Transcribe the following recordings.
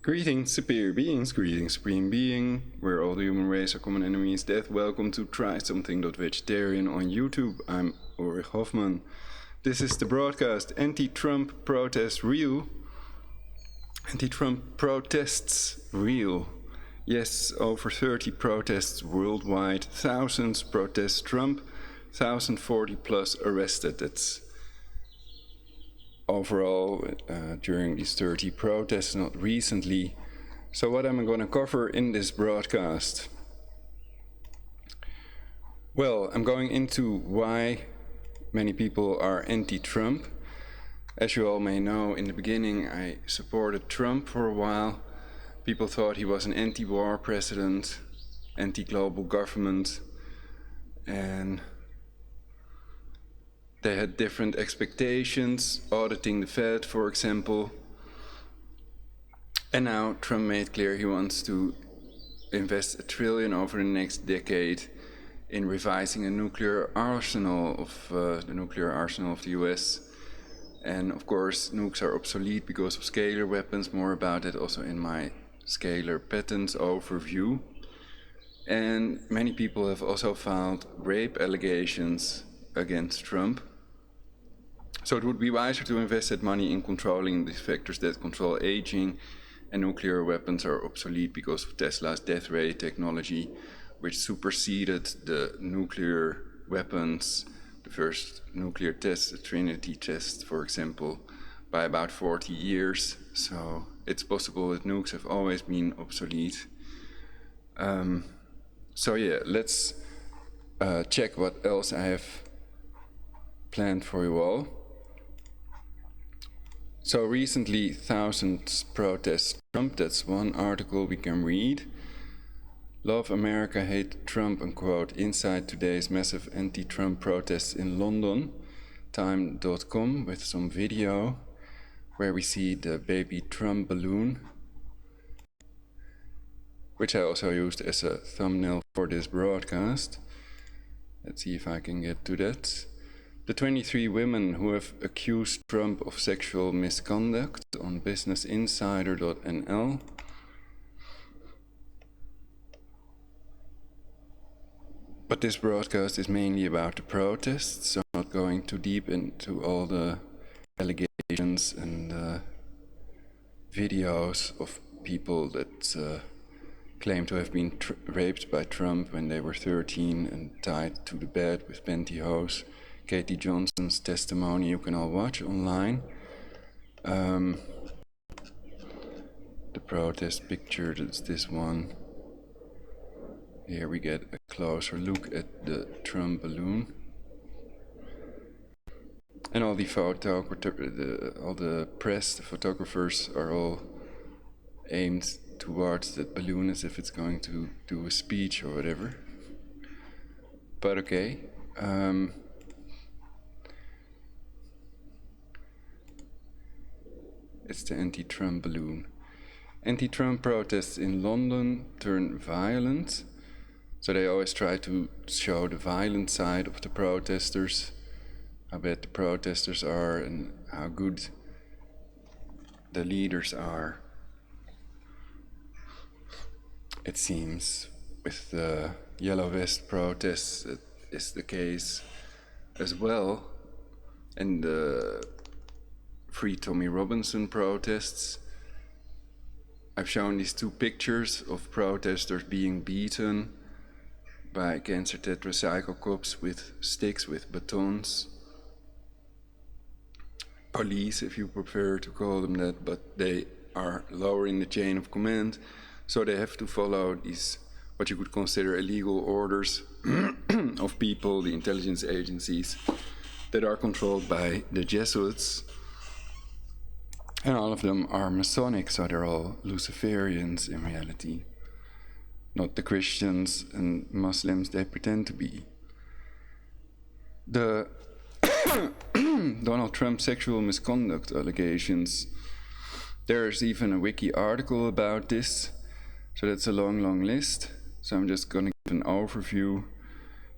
Greetings, superior beings, greetings, supreme being, where all the human race are common enemies, death. Welcome to Try Something.Vegetarian on YouTube. I'm Ulrich Hoffman. This is the broadcast Anti-Trump Protest Real. Anti-Trump Protests Real. Yes, over 30 protests worldwide, thousands protest Trump, 1,040 plus arrested. That's overall during these 30 protests, not recently. So what am I going to cover in this broadcast? Well, I'm going into why many people are anti-Trump. As you all may know, in the beginning I supported Trump for a while. People thought he was an anti-war president, anti-global government, and they had different expectations, auditing the Fed, for example. And now Trump made clear he wants to invest $1 trillion over the next decade in revising a nuclear arsenal of the US. And of course, nukes are obsolete because of scalar weapons. More about it also in my scalar patents overview. And many people have also filed rape allegations against Trump. So it would be wiser to invest that money in controlling the factors that control aging, and nuclear weapons are obsolete because of Tesla's death ray technology, which superseded the nuclear weapons, the first nuclear test, the Trinity test, for example, by about 40 years. So it's possible that nukes have always been obsolete. So yeah, let's check what else I have planned for you all. So recently, thousands protest Trump. That's one article we can read. Love America, hate Trump, unquote, inside today's massive anti-Trump protests in London. Time.com with some video where we see the baby Trump balloon, which I also used as a thumbnail for this broadcast. Let's see if I can get to that. The 23 women who have accused Trump of sexual misconduct on businessinsider.nl. But this broadcast is mainly about the protests, so I'm not going too deep into all the allegations and videos of people that claim to have been raped by Trump when they were 13 and tied to the bed with pantyhose. Katie Johnson's testimony you can all watch online. The protest picture, that's this one. Here we get a closer look at the Trump balloon. And all the press, the photographers are all aimed towards that balloon as if it's going to do a speech or whatever. But okay. It's the anti-Trump balloon. Anti-Trump protests in London turn violent. So they always try to show the violent side of the protesters, how bad the protesters are and how good the leaders are. It seems with the Yellow Vest protests it is the case as well. And the Free Tommy Robinson protests. I've shown these two pictures of protesters being beaten by cancer tetracycle cops with sticks, with batons. Police, if you prefer to call them that, but they are lower in the chain of command, so they have to follow these, what you could consider illegal orders of people, the intelligence agencies, that are controlled by the Jesuits. And all of them are Masonic, so they're all Luciferians in reality. Not the Christians and Muslims they pretend to be. The Donald Trump sexual misconduct allegations. There's even a wiki article about this, so that's a long list. So I'm just going to give an overview.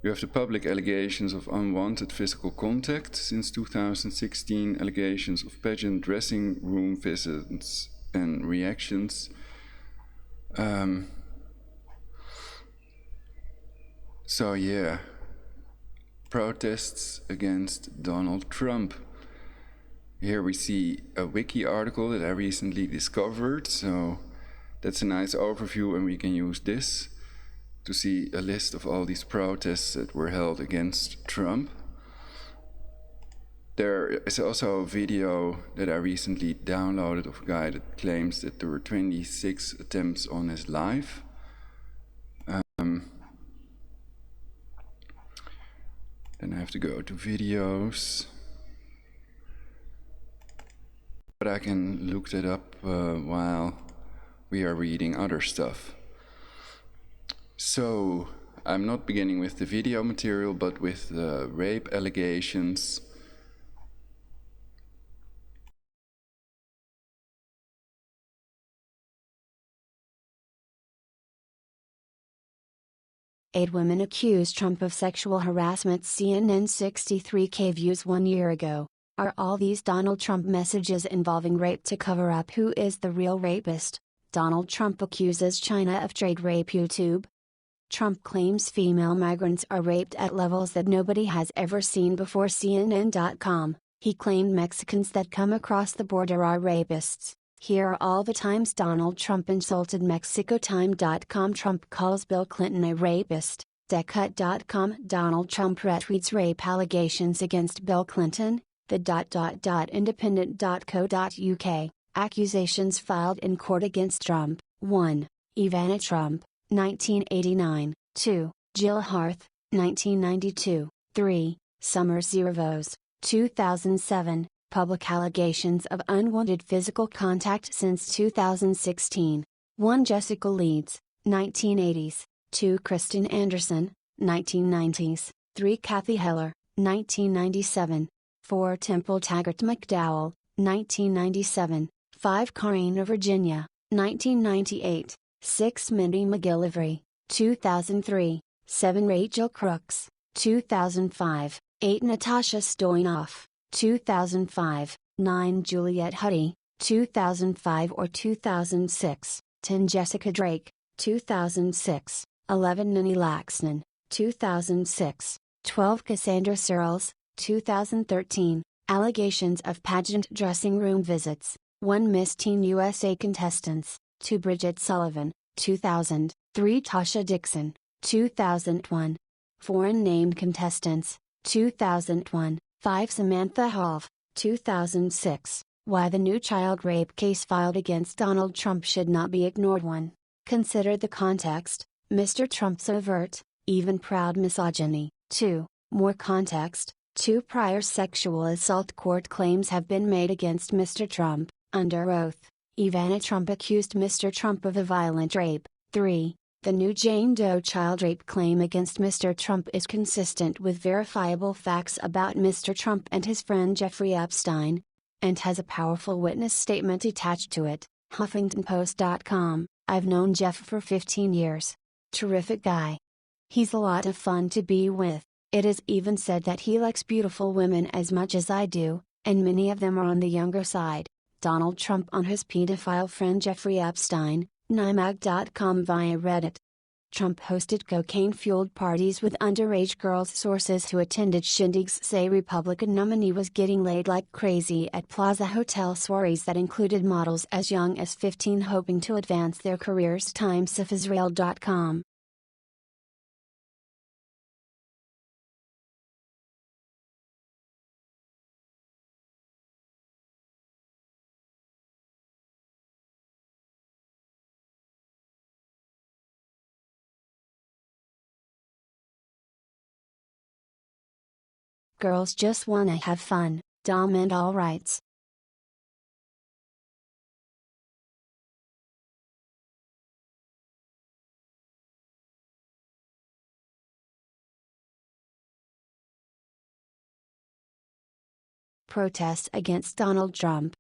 You have the public allegations of unwanted physical contact since 2016, allegations of pageant dressing room visits and reactions. So yeah, protests against Donald Trump. Here we see a wiki article that I recently discovered, so that's a nice overview, and we can use this to see a list of all these protests that were held against Trump. There is also a video that I recently downloaded of a guy that claims that there were 26 attempts on his life. Then I have to go to videos. But I can look that up while we are reading other stuff. So, I'm not beginning with the video material, but with the rape allegations. Eight women accused Trump of sexual harassment. CNN 63K views 1 year ago. Are all these Donald Trump messages involving rape to cover up who is the real rapist? Donald Trump accuses China of trade rape. YouTube. Trump claims female migrants are raped at levels that nobody has ever seen before. CNN.com. He claimed Mexicans that come across the border are rapists. Here are all the times Donald Trump insulted Mexico. Time.com. Trump calls Bill Clinton a rapist. Decut.com. Donald Trump retweets rape allegations against Bill Clinton. The Independent.co.uk. Accusations filed in court against Trump. 1. Ivana Trump, 1989. 2. Jill Harth, 1992. 3. Summer Zervos, 2007. Public allegations of unwanted physical contact since 2016. 1. Jessica Leeds, 1980s. 2. Kristen Anderson, 1990s. 3. Kathy Heller, 1997. 4. Temple Taggart McDowell, 1997. 5. Karina Virginia, 1998. 6. Mindy McGillivray, 2003. 7. Rachel Crooks, 2005. 8. Natasha Stoynoff, 2005. 9. Juliette Huddy, 2005 or 2006. 10. Jessica Drake, 2006. 11. Nini Laxman, 2006. 12. Cassandra Searles, 2013. Allegations of pageant dressing room visits. 1. Miss Teen USA contestants. 2. Bridget Sullivan, 2000. 3. Tasha Dixon, 2001. 4. Unnamed contestants, 2001. 5. Samantha Half, 2006. Why the new child rape case filed against Donald Trump should not be ignored. 1. Consider the context. Mr. Trump's overt, even proud misogyny. 2. More context. 2 prior sexual assault court claims have been made against Mr. Trump, under oath. Ivana Trump accused Mr. Trump of a violent rape. 3. The new Jane Doe child rape claim against Mr. Trump is consistent with verifiable facts about Mr. Trump and his friend Jeffrey Epstein, and has a powerful witness statement attached to it. HuffingtonPost.com. I've known Jeff for 15 years. Terrific guy. He's a lot of fun to be with. It is even said that he likes beautiful women as much as I do, and many of them are on the younger side. Donald Trump on his pedophile friend Jeffrey Epstein, NYMAG.com via Reddit. Trump hosted cocaine-fueled parties with underage girls. Sources who attended shindigs say Republican nominee was getting laid like crazy at Plaza Hotel soirees that included models as young as 15 hoping to advance their careers. TimesOfIsrael.com. Girls just wanna have fun, Dom and all writes. Protests against Donald Trump.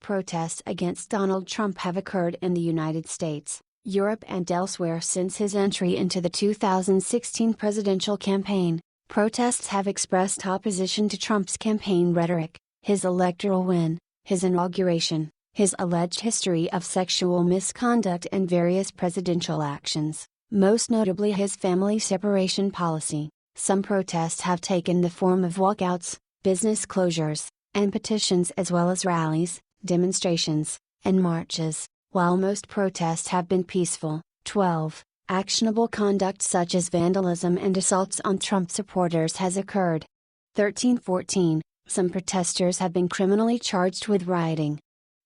Protests against Donald Trump have occurred in the United States, Europe and elsewhere. Since his entry into the 2016 presidential campaign, protests have expressed opposition to Trump's campaign rhetoric, his electoral win, his inauguration, his alleged history of sexual misconduct and various presidential actions, most notably his family separation policy. Some protests have taken the form of walkouts, business closures, and petitions, as well as rallies, demonstrations, and marches. While most protests have been peaceful, 12 actionable conduct such as vandalism and assaults on Trump supporters has occurred. 13-14, some protesters have been criminally charged with rioting.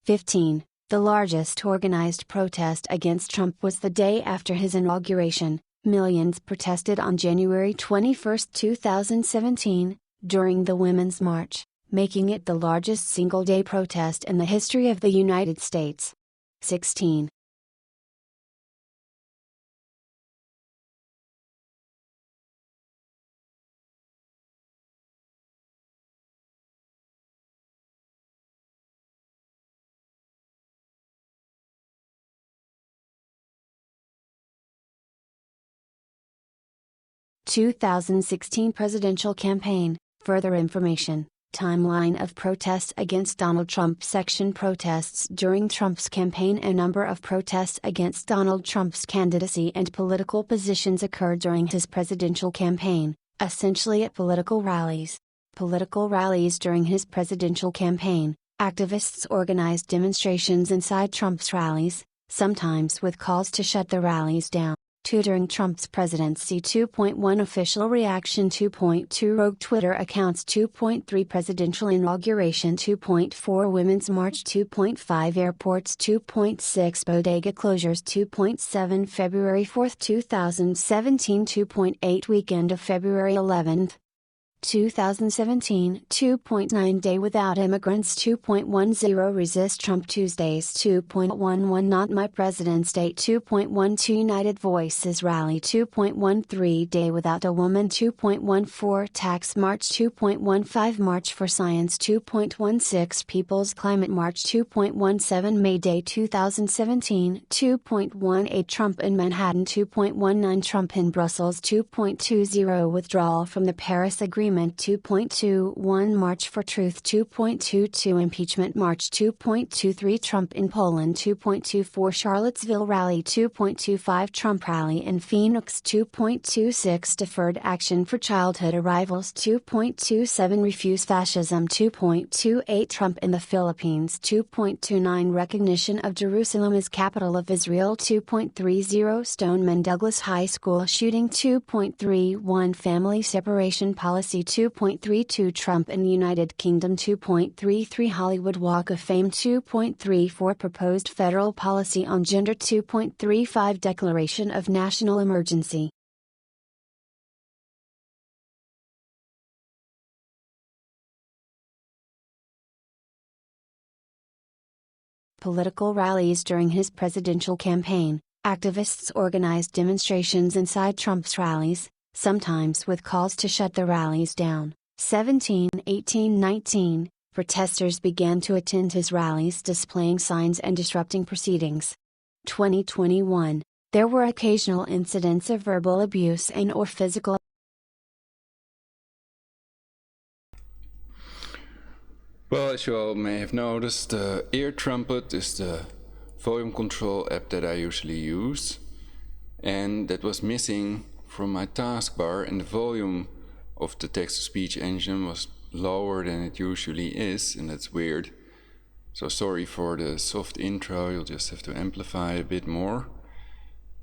15, the largest organized protest against Trump was the day after his inauguration. Millions protested on January 21, 2017, during the Women's March, making it the largest single-day protest in the history of the United States. 16. (2016 Presidential Campaign). Further information, timeline of protests against Donald Trump. Section: protests during Trump's campaign. A number of protests against Donald Trump's candidacy and political positions occurred during his presidential campaign, essentially at political rallies. Political rallies during his presidential campaign. Activists organized demonstrations inside Trump's rallies, sometimes with calls to shut the rallies down. 2. During Trump's presidency. 2.1 Official reaction. 2.2 Rogue Twitter accounts. 2.3 Presidential inauguration. 2.4 Women's March. 2.5 Airports. 2.6 Bodega closures. 2.7 February 4, 2017. 2.8 Weekend of February 11, 2017. 2.9 Day without immigrants. 2.10 Resist Trump Tuesdays. 2.11 Not My President's Day. 2.12 United Voices Rally. 2.13 Day Without a Woman. 2.14 Tax March. 2.15 March for Science. 2.16 People's Climate March. 2.17 May Day 2017. 2.18 Trump in Manhattan. 2.19 Trump in Brussels. 2.20 Withdrawal from the Paris Agreement. 2.21 March for Truth. 2.22 Impeachment March. 2.23 Trump in Poland. 2.24 Charlottesville Rally. 2.25 Trump Rally in Phoenix. 2.26 Deferred Action for Childhood Arrivals. 2.27 Refuse Fascism. 2.28 Trump in the Philippines. 2.29 Recognition of Jerusalem as capital of Israel. 2.30 Stoneman Douglas High School shooting. 2.31 Family separation policy. 2.32 Trump in the United Kingdom. 2.33 Hollywood Walk of Fame. 2.34 Proposed federal policy on gender. 2.35 Declaration of National Emergency. Political rallies during his presidential campaign. Activists organized demonstrations inside Trump's rallies, sometimes with calls to shut the rallies down. 17, 18, 19, protesters began to attend his rallies displaying signs and disrupting proceedings. 2021, there were occasional incidents of verbal abuse and/or physical. Well, as you all may have noticed, Ear Trumpet is the volume control app that I usually use, and that was missing from my taskbar, and the volume of the text-to-speech engine was lower than it usually is, and that's weird. So sorry for the soft intro, you'll just have to amplify a bit more.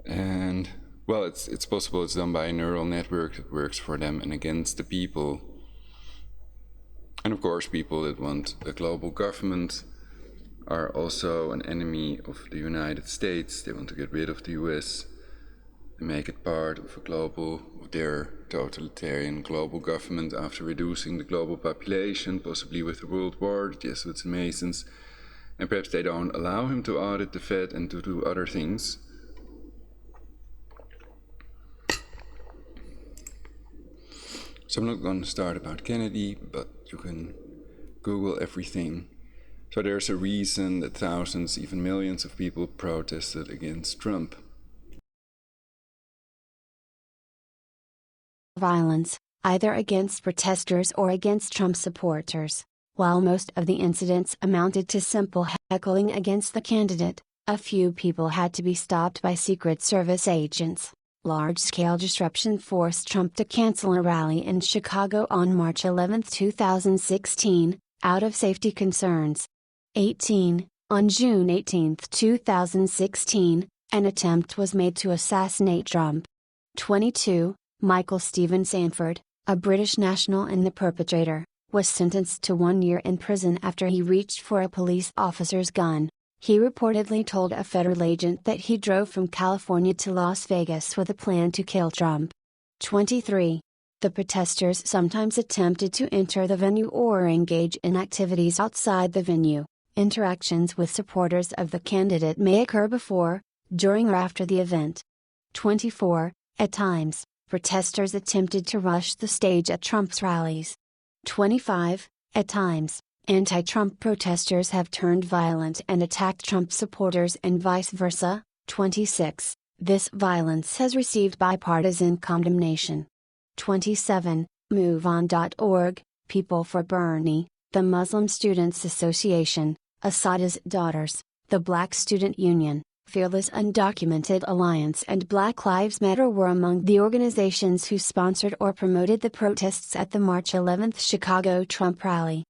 And, well, it's possible it's done by a neural network that works for them and against the people. And of course, people that want a global government are also an enemy of the United States. They want to get rid of the US and make it part of their totalitarian global government after reducing the global population, possibly with the World War, the Jesuits and Masons. And perhaps they don't allow him to audit the Fed and to do other things. So I'm not going to start about Kennedy, but you can Google everything. So there's a reason that thousands, even millions of people protested against Trump. Violence, either against protesters or against Trump supporters. While most of the incidents amounted to simple heckling against the candidate, a few people had to be stopped by Secret Service agents. Large-scale disruption forced Trump to cancel a rally in Chicago on March 11, 2016, out of safety concerns. 18. On June 18, 2016, an attempt was made to assassinate Trump. 22. Michael Stephen Sanford, a British national and the perpetrator, was sentenced to 1 year in prison after he reached for a police officer's gun. He reportedly told a federal agent that he drove from California to Las Vegas with a plan to kill Trump. 23. The protesters sometimes attempted to enter the venue or engage in activities outside the venue. Interactions with supporters of the candidate may occur before, during or after the event. 24. At times, protesters attempted to rush the stage at Trump's rallies. 25. At times, anti-Trump protesters have turned violent and attacked Trump supporters and vice versa. 26. This violence has received bipartisan condemnation. 27. MoveOn.org, People for Bernie, the Muslim Students Association, Asada's Daughters, the Black Student Union, Fearless Undocumented Alliance and Black Lives Matter were among the organizations who sponsored or promoted the protests at the March 11 Chicago Trump rally.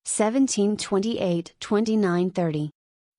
1728-2930.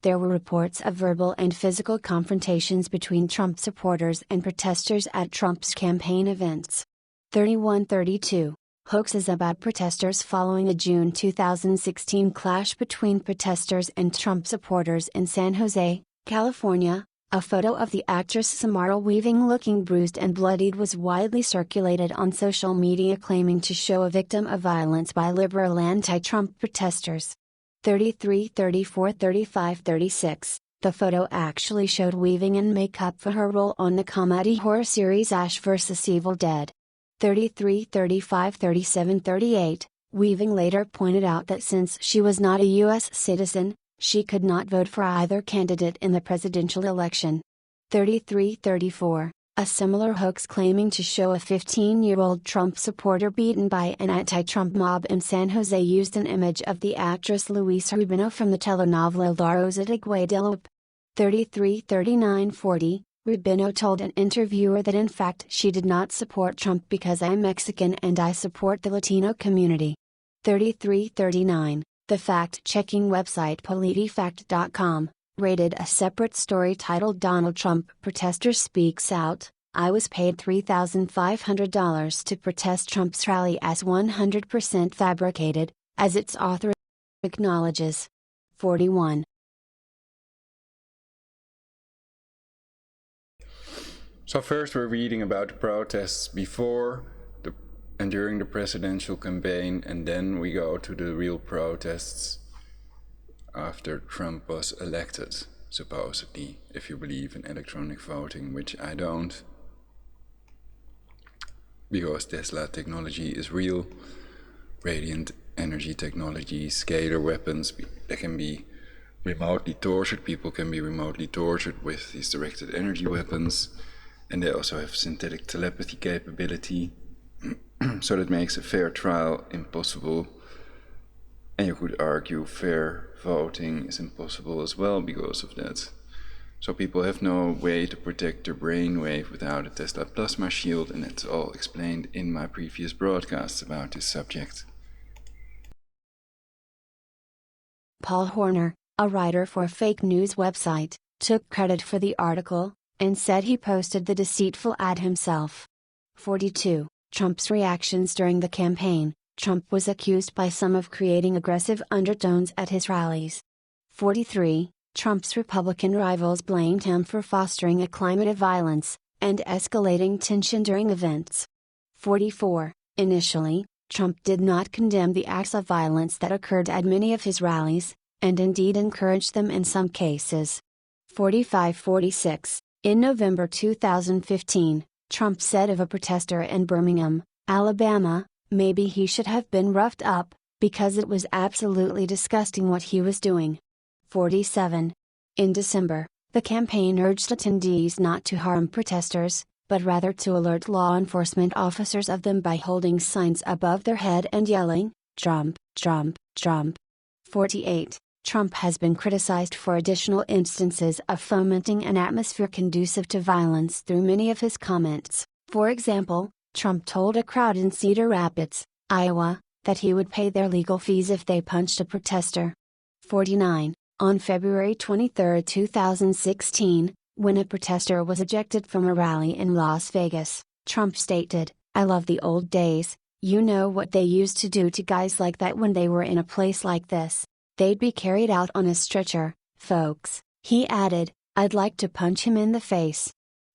There were reports of verbal and physical confrontations between Trump supporters and protesters at Trump's campaign events. 3132. Hoaxes about protesters following a June 2016 clash between protesters and Trump supporters in San Jose, California. A photo of the actress Samara Weaving looking bruised and bloodied was widely circulated on social media, claiming to show a victim of violence by liberal anti-Trump protesters. 33, 34, 35, 36. The photo actually showed Weaving in makeup for her role on the comedy horror series Ash vs. Evil Dead. 33, 35, 37, 38. Weaving later pointed out that since she was not a U.S. citizen, she could not vote for either candidate in the presidential election. 33, 34. A similar hoax claiming to show a 15-year-old Trump supporter beaten by an anti-Trump mob in San Jose used an image of the actress Luisa Rubino from the telenovela La Rosa de Guadalupe. 33, 39, 40. Rubino told an interviewer that in fact she did not support Trump because I'm Mexican and I support the Latino community. 33, 39. The fact-checking website PolitiFact.com rated a separate story titled Donald Trump Protester Speaks Out, I was paid $3,500 to protest Trump's rally as 100% fabricated, as its author acknowledges. 41. So first we're reading about the protests before and during the presidential campaign, and then we go to the real protests after Trump was elected, supposedly, if you believe in electronic voting, which I don't, because Tesla technology is real, radiant energy technology, scalar weapons that can be remotely tortured, people can be remotely tortured with these directed energy weapons, and they also have synthetic telepathy capability. So that makes a fair trial impossible, and you could argue fair voting is impossible as well because of that. So people have no way to protect their brainwave without a Tesla plasma shield, and that's all explained in my previous broadcasts about this subject. Paul Horner, a writer for a fake news website, took credit for the article, and said he posted the deceitful ad himself. 42. Trump's reactions during the campaign. Trump was accused by some of creating aggressive undertones at his rallies. 43. Trump's Republican rivals blamed him for fostering a climate of violence and escalating tension during events. 44. Initially, Trump did not condemn the acts of violence that occurred at many of his rallies, and indeed encouraged them in some cases. 45-46. In November 2015, Trump said of a protester in Birmingham, Alabama, maybe he should have been roughed up, because it was absolutely disgusting what he was doing. 47. In December, the campaign urged attendees not to harm protesters, but rather to alert law enforcement officers of them by holding signs above their head and yelling, "Trump, Trump, Trump." 48. Trump has been criticized for additional instances of fomenting an atmosphere conducive to violence through many of his comments. For example, Trump told a crowd in Cedar Rapids, Iowa, that he would pay their legal fees if they punched a protester. 49. On February 23, 2016, when a protester was ejected from a rally in Las Vegas, Trump stated, "I love the old days, you know what they used to do to guys like that when they were in a place like this. They'd be carried out on a stretcher, folks." He added, "I'd like to punch him in the face."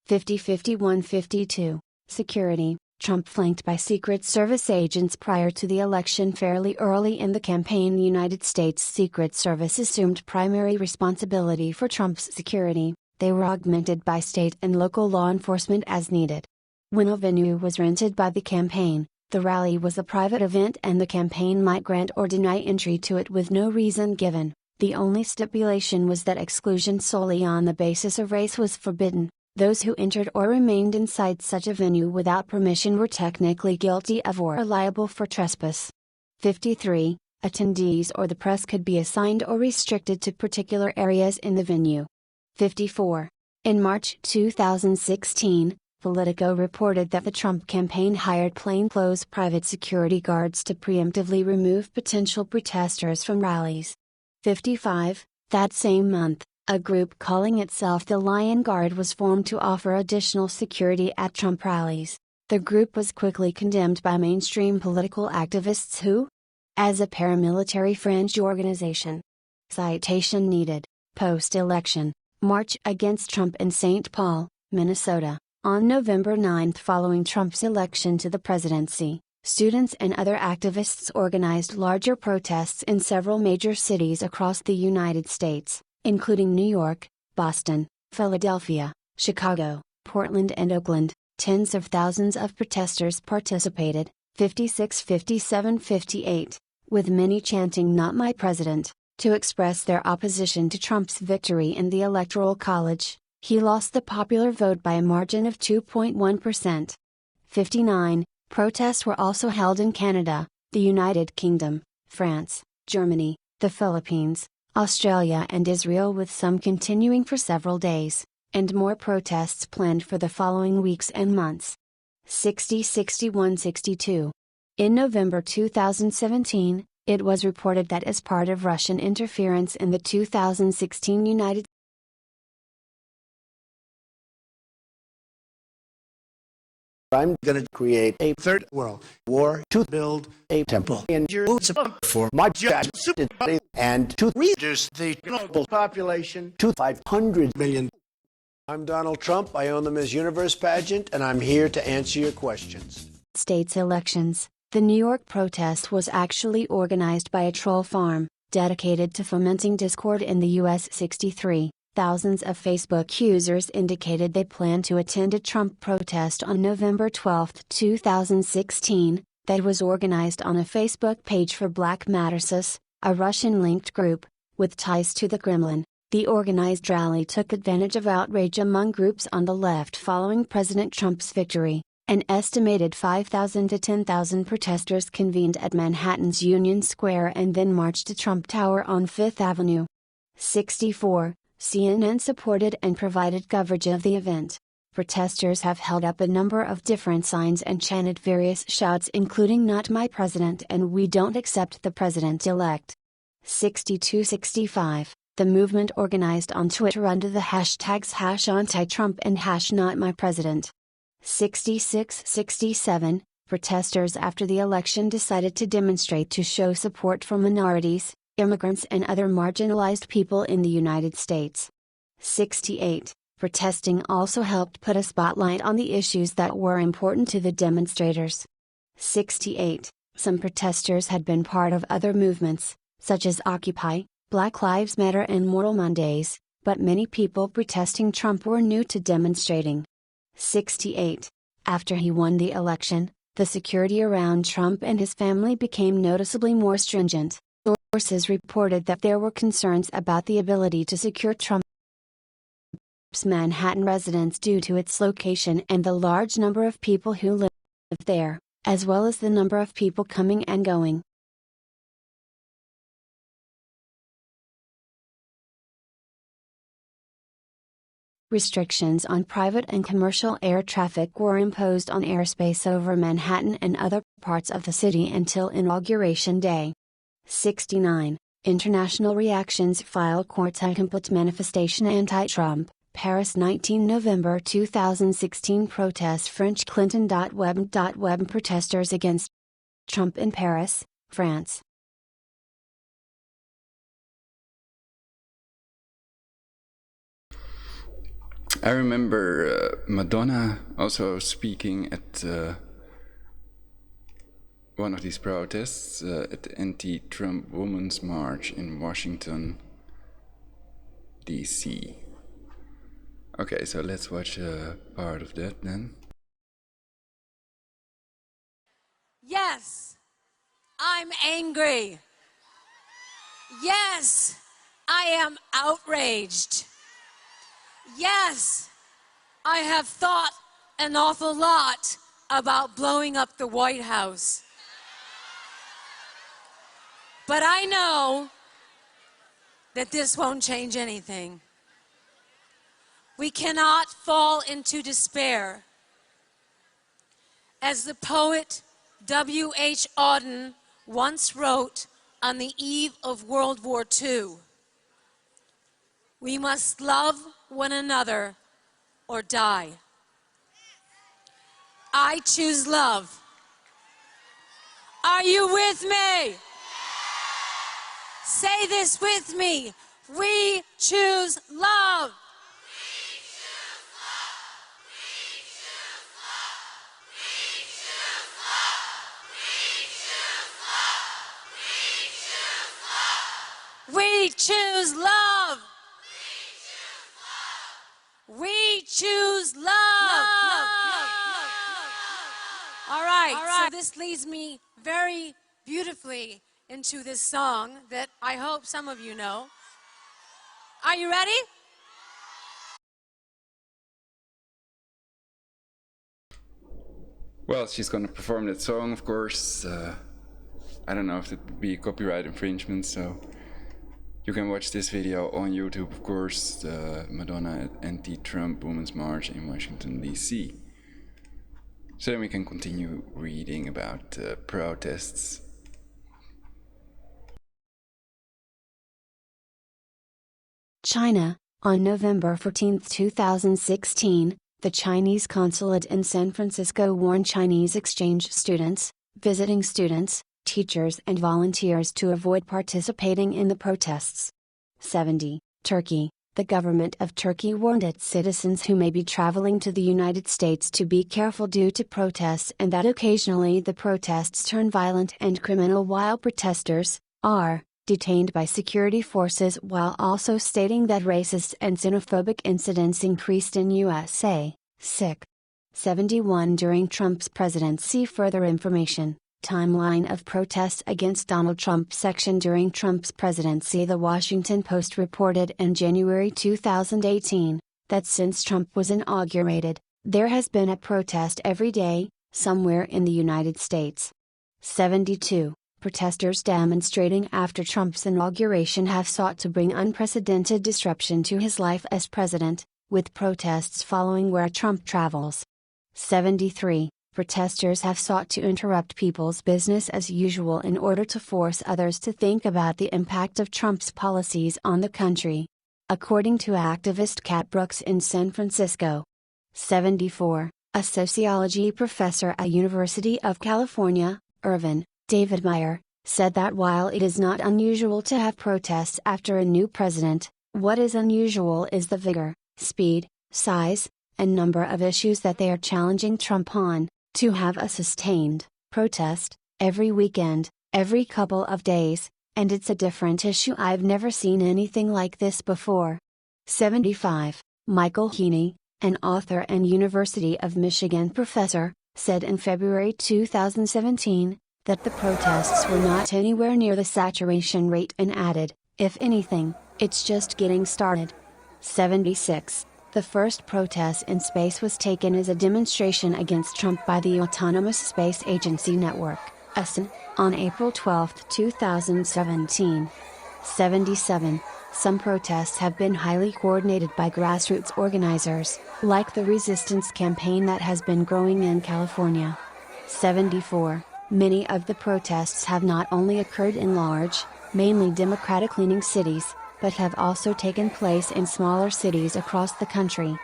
50. 51. 52. Security. Trump flanked by Secret Service agents prior to the election. Fairly early in the campaign, the United States Secret Service assumed primary responsibility for Trump's security. They were augmented by state and local law enforcement as needed. When a venue was rented by the campaign, the rally was a private event and the campaign might grant or deny entry to it with no reason given. The only stipulation was that exclusion solely on the basis of race was forbidden. Those who entered or remained inside such a venue without permission were technically guilty of or liable for trespass. 53. Attendees or the press could be assigned or restricted to particular areas in the venue. 54. In March 2016, Politico reported that the Trump campaign hired plainclothes private security guards to preemptively remove potential protesters from rallies. 55. That same month, a group calling itself the Lion Guard was formed to offer additional security at Trump rallies. The group was quickly condemned by mainstream political activists who, as a paramilitary fringe organization. Citation needed. Post-election, March against Trump in St. Paul, Minnesota. On November 9 following Trump's election to the presidency, students and other activists organized larger protests in several major cities across the United States, including New York, Boston, Philadelphia, Chicago, Portland and Oakland. Tens of thousands of protesters participated, 56, 57, 58, with many chanting "Not my president," to express their opposition to Trump's victory in the Electoral College. He lost the popular vote by a margin of 2.1%. 59. Protests were also held in Canada, the United Kingdom, France, Germany, the Philippines, Australia and Israel, with some continuing for several days, and more protests planned for the following weeks and months. 60, 61, 62. In November 2017, it was reported that as part of Russian interference in the 2016 United I'm going to create a third world war to build a temple in Jerusalem for my judgment and to reduce the global population to 500 million. I'm Donald Trump. I own the Miss Universe pageant, and I'm here to answer your questions. States elections. The New York protest was actually organized by a troll farm, dedicated to fomenting discord in the U.S. 63. Thousands of Facebook users indicated they planned to attend a Trump protest on November 12, 2016, that was organized on a Facebook page for Black Matters, a Russian-linked group, with ties to the Kremlin. The organized rally took advantage of outrage among groups on the left following President Trump's victory. An estimated 5,000 to 10,000 protesters convened at Manhattan's Union Square and then marched to Trump Tower on Fifth Avenue. 64. CNN supported and provided coverage of the event. Protesters have held up a number of different signs and chanted various shouts including "Not my president" and "We don't accept the president-elect." 62-65. The movement organized on Twitter under the hashtags #anti-Trump and #NotMyPresident. 66-67. Protesters after the election decided to demonstrate to show support for minorities, immigrants and other marginalized people in the United States. 68. Protesting also helped put a spotlight on the issues that were important to the demonstrators. 68. Some protesters had been part of other movements, such as Occupy, Black Lives Matter and Moral Mondays, but many people protesting Trump were new to demonstrating. 68. After he won the election, the security around Trump and his family became noticeably more stringent. Sources reported that there were concerns about the ability to secure Trump's Manhattan residence due to its location and the large number of people who live there, as well as the number of people coming and going. Restrictions on private and commercial air traffic were imposed on airspace over Manhattan and other parts of the city until Inauguration Day. 69. International reactions file court complete manifestation anti-Trump, Paris 19 November 2016 protests French Clinton.web protesters against Trump in Paris, France. I remember Madonna also speaking at one of these protests at the anti-Trump Women's March in Washington, D.C. Okay, so let's watch part of that then. Yes, I'm angry. Yes, I am outraged. Yes, I have thought an awful lot about blowing up the White House. But I know that this won't change anything. We cannot fall into despair. As the poet W.H. Auden once wrote on the eve of World War II, we must love one another or die. I choose love. Are you with me? Say this with me. We choose love. We choose love. We choose love. All right, so this leads me very beautifully into this song that I hope some of you know. Are you ready? Well, she's gonna perform that song, of course. I don't know if it would be copyright infringement, so you can watch this video on YouTube, of course, the Madonna anti-Trump Women's March in Washington, D.C. So then we can continue reading about protests. China. On November 14, 2016, the Chinese consulate in San Francisco warned Chinese exchange students, visiting students, teachers and volunteers to avoid participating in the protests. 70. Turkey. The government of Turkey warned its citizens who may be traveling to the United States to be careful due to protests and that occasionally the protests turn violent and criminal while protesters are detained by security forces, while also stating that racist and xenophobic incidents increased in USA. Sick. 71. During Trump's presidency. Further information. Timeline of protests against Donald Trump. Section. During Trump's presidency, The Washington Post reported in January 2018 that since Trump was inaugurated, there has been a protest every day, somewhere in the United States. 72. Protesters demonstrating after Trump's inauguration have sought to bring unprecedented disruption to his life as president, with protests following where Trump travels. 73. Protesters have sought to interrupt people's business as usual in order to force others to think about the impact of Trump's policies on the country. According to activist Kat Brooks in San Francisco. 74. A sociology professor at University of California, Irvine, David Meyer, said that while it is not unusual to have protests after a new president, what is unusual is the vigor, speed, size, and number of issues that they are challenging Trump on. To have a sustained protest every weekend, every couple of days, and it's a different issue. I've never seen anything like this before. 75. Michael Heaney, an author and University of Michigan professor, said in February 2017, that the protests were not anywhere near the saturation rate and added, "If anything, it's just getting started." 76. The first protest in space was taken as a demonstration against Trump by the Autonomous Space Agency Network, ASN, on April 12, 2017. 77. Some protests have been highly coordinated by grassroots organizers, like the resistance campaign that has been growing in California. 74. Many of the protests have not only occurred in large, mainly Democratic-leaning cities, but have also taken place in smaller cities across the country.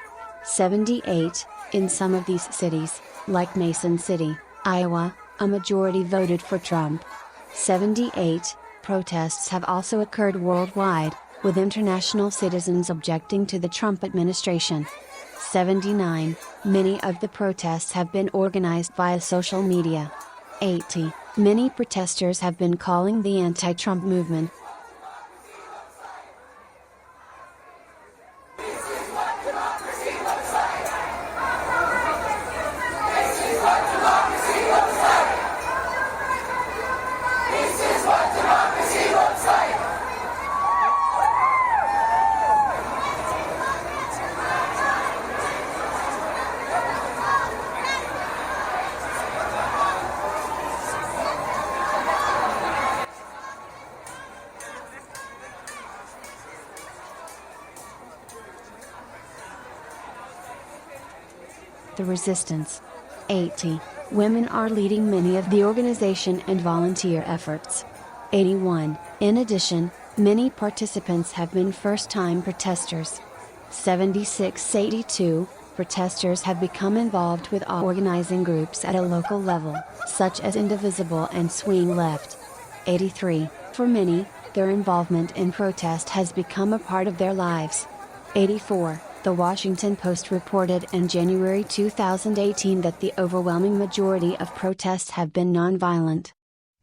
78. In some of these cities, like Mason City, Iowa, a majority voted for Trump. 78. Protests have also occurred worldwide, with international citizens objecting to the Trump administration. 79. Many of the protests have been organized via social media. 80. Many protesters have been calling the anti-Trump movement the resistance. 80. Women are leading many of the organization and volunteer efforts. 81. In addition, many participants have been first-time protesters. 76-82. Protesters have become involved with organizing groups at a local level, such as Indivisible and Swing Left. 83. For many, their involvement in protest has become a part of their lives. 84. The Washington Post reported in January 2018 that the overwhelming majority of protests have been nonviolent.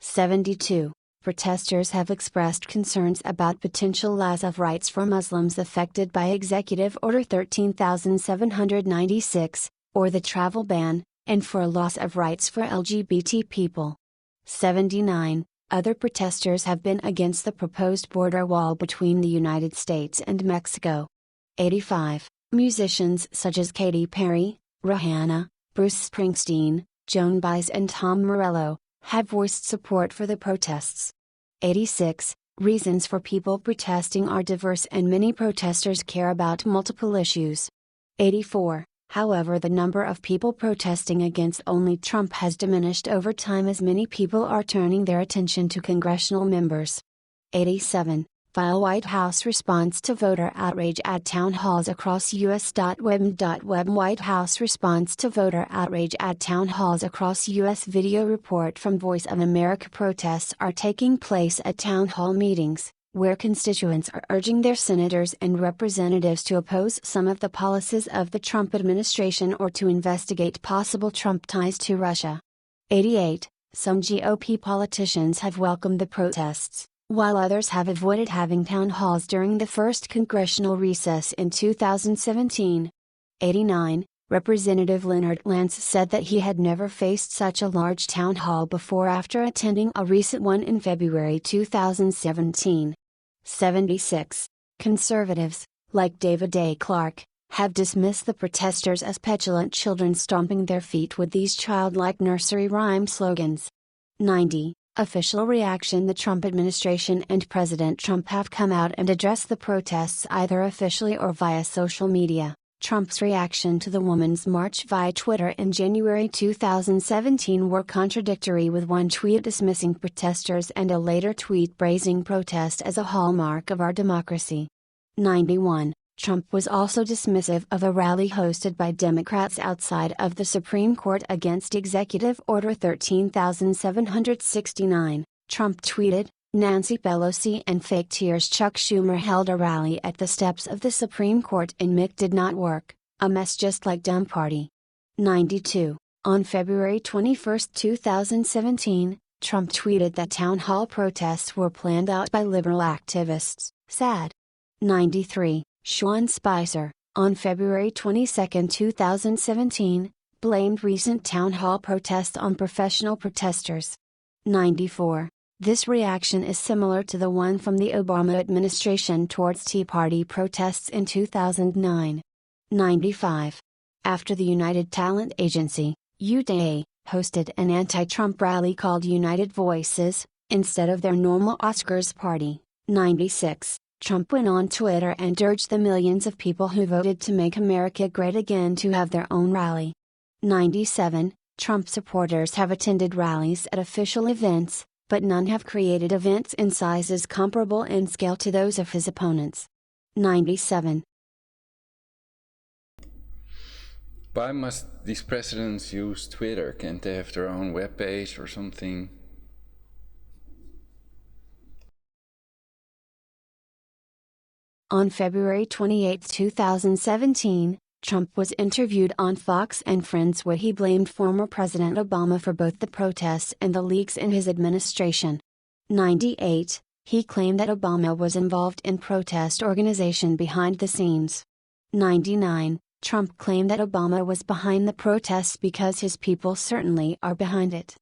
72. Protesters have expressed concerns about potential loss of rights for Muslims affected by Executive Order 13,796, or the travel ban, and for a loss of rights for LGBT people. 79. Other protesters have been against the proposed border wall between the United States and Mexico. 85. Musicians such as Katy Perry, Rihanna, Bruce Springsteen, Joan Baez and Tom Morello, have voiced support for the protests. 86. Reasons for people protesting are diverse and many protesters care about multiple issues. 84. However, the number of people protesting against only Trump has diminished over time as many people are turning their attention to congressional members. 87. File White House response to voter outrage at town halls across U.S. Web White House response to voter outrage at town halls across U.S. Video report from Voice of America. Protests are taking place at town hall meetings, where constituents are urging their senators and representatives to oppose some of the policies of the Trump administration or to investigate possible Trump ties to Russia. 88. Some GOP politicians have welcomed the protests, while others have avoided having town halls during the first congressional recess in 2017. 89. Representative Leonard Lance said that he had never faced such a large town hall before after attending a recent one in February 2017. 76. Conservatives, like David A. Clark, have dismissed the protesters as petulant children stomping their feet with these childlike nursery rhyme slogans. 90. Official reaction: the Trump administration and President Trump have come out and addressed the protests either officially or via social media. Trump's reaction to the Women's March via Twitter in January 2017 were contradictory, with one tweet dismissing protesters and a later tweet praising protest as a hallmark of our democracy. 91. Trump was also dismissive of a rally hosted by Democrats outside of the Supreme Court against Executive Order 13,769. Trump tweeted, "Nancy Pelosi and fake tears. Chuck Schumer held a rally at the steps of the Supreme Court and Mick did not work, a mess just like Dem Party." 92. On February 21, 2017, Trump tweeted that town hall protests were planned out by liberal activists. Sad. 93. Sean Spicer, on February 22, 2017, blamed recent town hall protests on professional protesters. 94. This reaction is similar to the one from the Obama administration towards Tea Party protests in 2009. 95. After the United Talent Agency, UTA, hosted an anti-Trump rally called United Voices, instead of their normal Oscars party. 96. Trump went on Twitter and urged the millions of people who voted to make America great again to have their own rally. 97. Trump supporters have attended rallies at official events, but none have created events in sizes comparable in scale to those of his opponents. 97. Why must these presidents use Twitter? Can't they have their own webpage or something? On February 28, 2017, Trump was interviewed on Fox and Friends where he blamed former President Obama for both the protests and the leaks in his administration. 98. He claimed that Obama was involved in protest organization behind the scenes. 99. Trump claimed that Obama was behind the protests because his people certainly are behind it.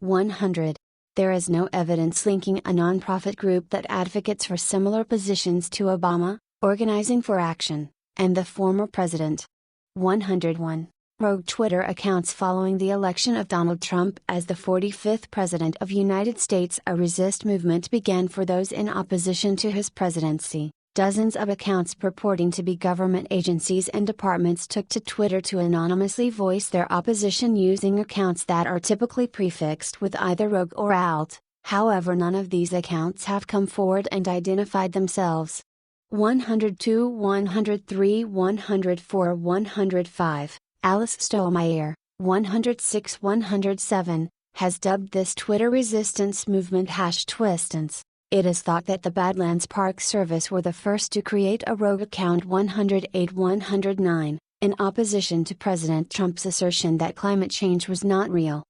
100. There is no evidence linking a nonprofit group that advocates for similar positions to Obama, Organizing for Action, and the former president. 101. Rogue Twitter accounts following the election of Donald Trump as the 45th President of United States. A resist movement began for those in opposition to his presidency. Dozens of accounts purporting to be government agencies and departments took to Twitter to anonymously voice their opposition using accounts that are typically prefixed with either rogue or alt. However, none of these accounts have come forward and identified themselves. 102, 103, 104, 105. Alice Stollmeyer, 106, 107, has dubbed this Twitter resistance movement #Twistance. It is thought that the Badlands Park Service were the first to create a rogue account. 108, 109, in opposition to President Trump's assertion that climate change was not real.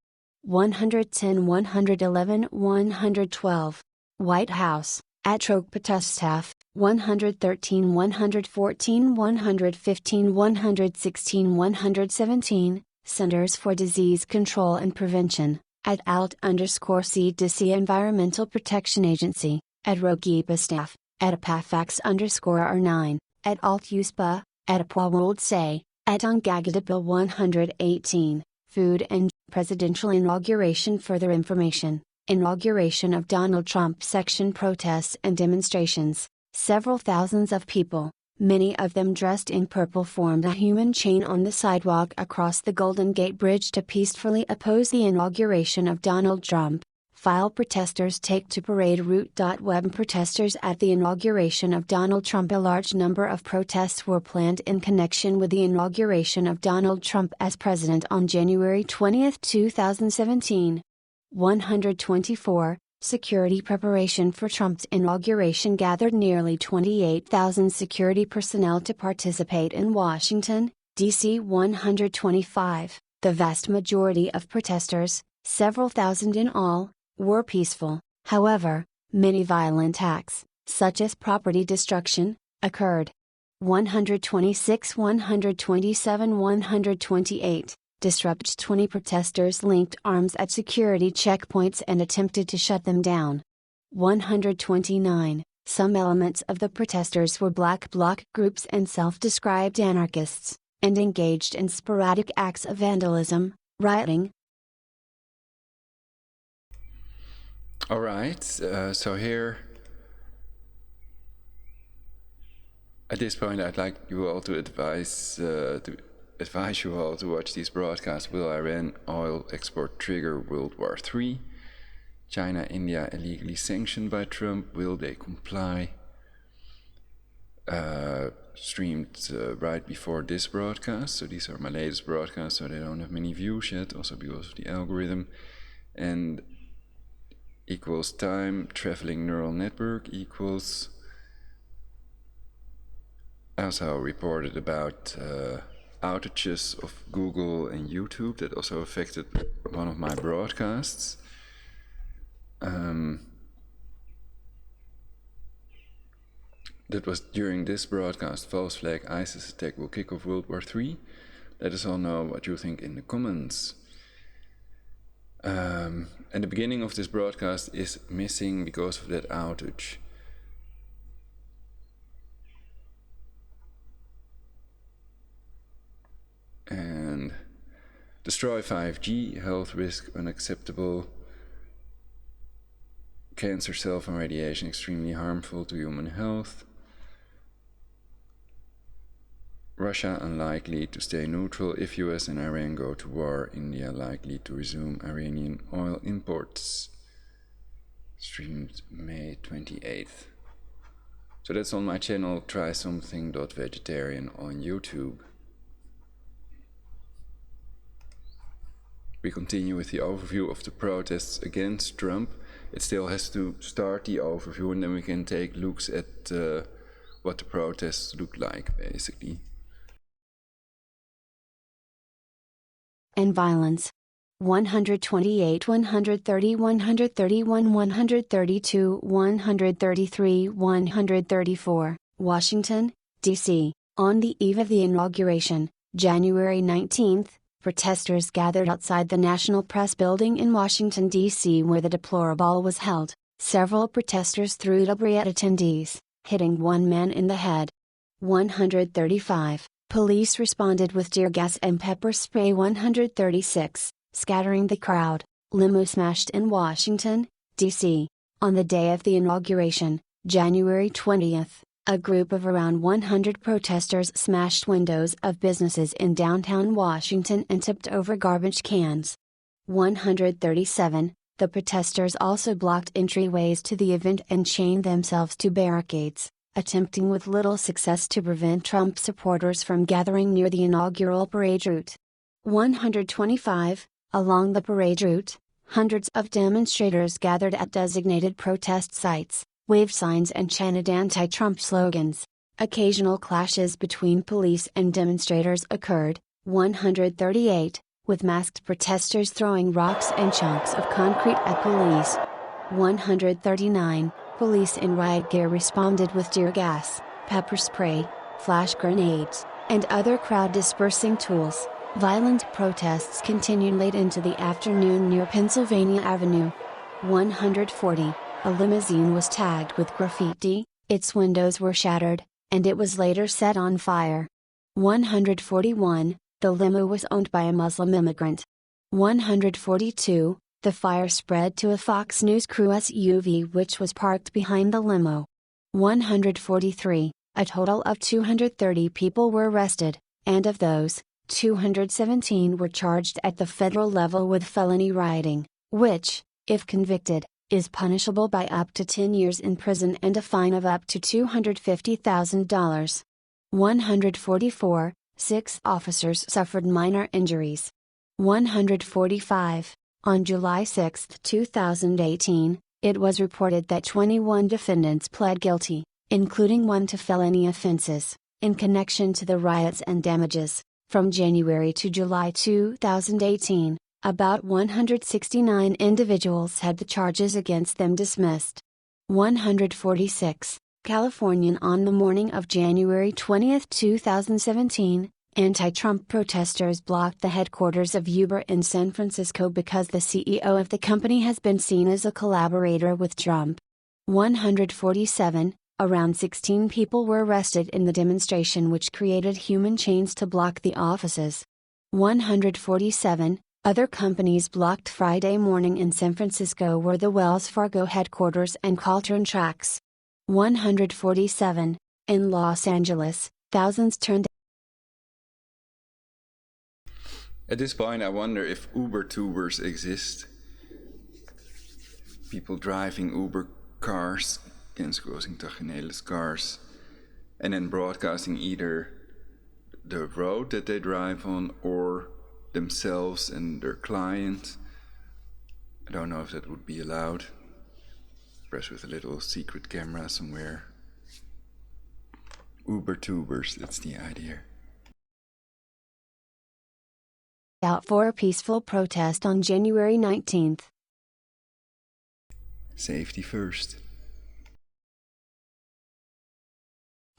110, 111, 112. White House, at Rogue Protestaff, 113, 114, 115, 116, 117, Centers for Disease Control and Prevention, at alt_CDC Environmental Protection Agency, at Rogue Staff, at APAFAX_R9, at alt-USPA, at APWA at Ungagadabil 118, Food and Presidential Inauguration. Further information, Inauguration of Donald Trump section protests and demonstrations. Several thousands of people, many of them dressed in purple, formed a human chain on the sidewalk across the Golden Gate Bridge to peacefully oppose the inauguration of Donald Trump. File protesters take to parade route. Web protesters at the inauguration of Donald Trump. A large number of protests were planned in connection with the inauguration of Donald Trump as president on January 20, 2017. 124. Security preparation for Trump's inauguration gathered nearly 28,000 security personnel to participate in Washington, D.C. 125. The vast majority of protesters, several thousand in all, were peaceful. However, many violent acts, such as property destruction, occurred. 126, 127, 128. Disrupted. 20 protesters linked arms at security checkpoints and attempted to shut them down. 129. Some elements of the protesters were black bloc groups and self-described anarchists, and engaged in sporadic acts of vandalism, rioting. Alright, so here, at this point I'd like you all to advise you all to watch these broadcasts. Will Iran oil export trigger World War III? China, India illegally sanctioned by Trump. Will they comply? Streamed right before this broadcast. So these are my latest broadcasts, so they don't have many views yet, also because of the algorithm. And equals time, traveling neural network equals. I also reported about outages of Google and YouTube that also affected one of my broadcasts. That was during this broadcast. False flag ISIS attack will kick off World War III. Let us all know what you think in the comments. And the beginning of this broadcast is missing because of that outage. And destroy 5G, health risk unacceptable, cancer, cell phone radiation extremely harmful to human health, Russia unlikely to stay neutral if US and Iran go to war, India likely to resume Iranian oil imports. Streamed May 28th. So that's on my channel, try Something.Vegetarian on YouTube. We continue with the overview of the protests against Trump. It still has to start the overview and then we can take looks at what the protests look like, basically. And violence. 128, 130, 131, 132, 133, 134. Washington, D.C. On the eve of the inauguration, January 19th, protesters gathered outside the National Press Building in Washington, D.C. where the deplorable was held. Several protesters threw debris at attendees, hitting one man in the head. 135. Police responded with tear gas and pepper spray. 136. Scattering the crowd. Limo smashed in Washington, D.C. On the day of the inauguration, January 20th, a group of around 100 protesters smashed windows of businesses in downtown Washington and tipped over garbage cans. 137. The protesters also blocked entryways to the event and chained themselves to barricades, attempting with little success to prevent Trump supporters from gathering near the inaugural parade route. 125. Along the parade route, hundreds of demonstrators gathered at designated protest sites, waved signs and chanted anti-Trump slogans. Occasional clashes between police and demonstrators occurred. 138, with masked protesters throwing rocks and chunks of concrete at police. 139, police in riot gear responded with tear gas, pepper spray, flash grenades, and other crowd dispersing tools. Violent protests continued late into the afternoon near Pennsylvania Avenue. 140, a limousine was tagged with graffiti, its windows were shattered, and it was later set on fire. 141, the limo was owned by a Muslim immigrant. 142, the fire spread to a Fox News crew SUV which was parked behind the limo. 143, a total of 230 people were arrested, and of those, 217 were charged at the federal level with felony rioting, which, if convicted, is punishable by up to 10 years in prison and a fine of up to $250,000. 144, 6 officers suffered minor injuries. 145, on July 6, 2018, it was reported that 21 defendants pled guilty, including one to felony offenses, in connection to the riots and damages. From January to July 2018, about 169 individuals had the charges against them dismissed. 146, California. On the morning of January 20, 2017, anti-Trump protesters blocked the headquarters of Uber in San Francisco because the CEO of the company has been seen as a collaborator with Trump. 147, around 16 people were arrested in the demonstration which created human chains to block the offices. 147, other companies blocked Friday morning in San Francisco were the Wells Fargo headquarters and Caltron Tracks. 147, in Los Angeles, thousands turned. At this point I wonder if Uber-tubers exist. People driving Uber cars, kennisgeving cars, and then broadcasting either the road that they drive on or themselves and their client. I don't know if that would be allowed. Perhaps with a little secret camera somewhere. Uber-tubers, that's the idea. Out for a peaceful protest on January 19th. Safety first.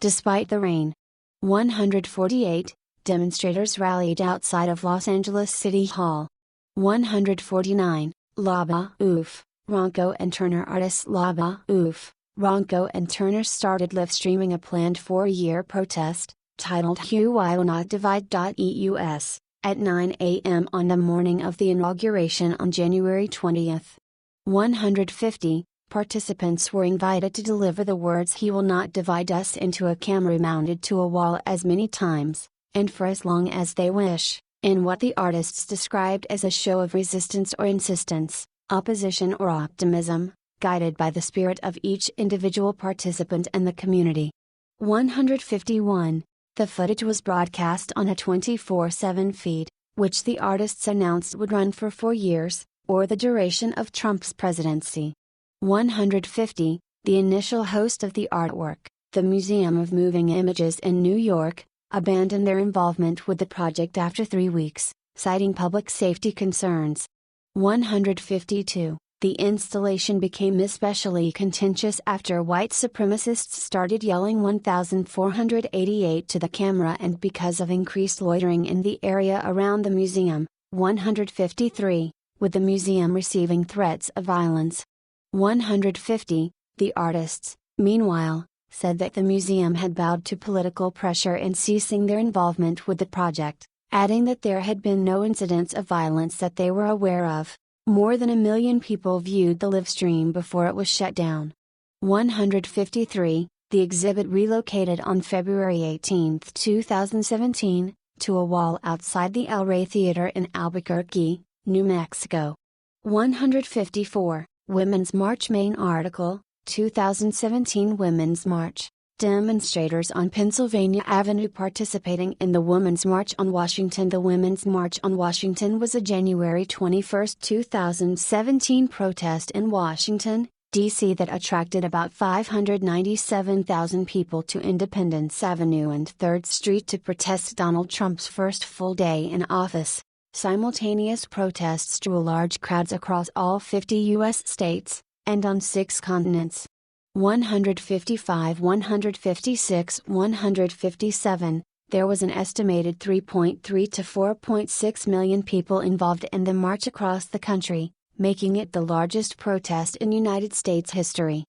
Despite the rain. 148, Demonstrators rallied outside of Los Angeles City Hall. 149. Laba Oof, Ronco and Turner. Artists Laba Oof, Ronco and Turner started live streaming a planned 4-year protest, titled "Who Will Not Divide." EUS, at 9 a.m. on the morning of the inauguration on January 20th. 150. Participants were invited to deliver the words "He will not divide us" into a camera mounted to a wall as many times, and for as long as they wish, in what the artists described as a show of resistance or insistence, opposition or optimism, guided by the spirit of each individual participant and the community. 151. The footage was broadcast on a 24/7 feed, which the artists announced would run for 4 years, or the duration of Trump's presidency. 150. The initial host of the artwork, the Museum of Moving Images in New York, abandoned their involvement with the project after 3 weeks, citing public safety concerns. 152. The installation became especially contentious after white supremacists started yelling 1488 to the camera and because of increased loitering in the area around the museum. 153. With the museum receiving threats of violence. 150. The artists, meanwhile, said that the museum had bowed to political pressure in ceasing their involvement with the project, adding that there had been no incidents of violence that they were aware of. More than 1 million people viewed the live stream before it was shut down. 153. The exhibit relocated on February 18, 2017, to a wall outside the El Rey Theater in Albuquerque, New Mexico. 154. Women's March main article, 2017 Women's March. Demonstrators on Pennsylvania Avenue participating in the Women's March on Washington. The Women's March on Washington was a January 21, 2017 protest in Washington, D.C. that attracted about 597,000 people to Independence Avenue and 3rd Street to protest Donald Trump's first full day in office. Simultaneous protests drew large crowds across all 50 U.S. states, and on 6 continents. 155, 156, 157, there was an estimated 3.3 to 4.6 million people involved in the march across the country, making it the largest protest in United States history.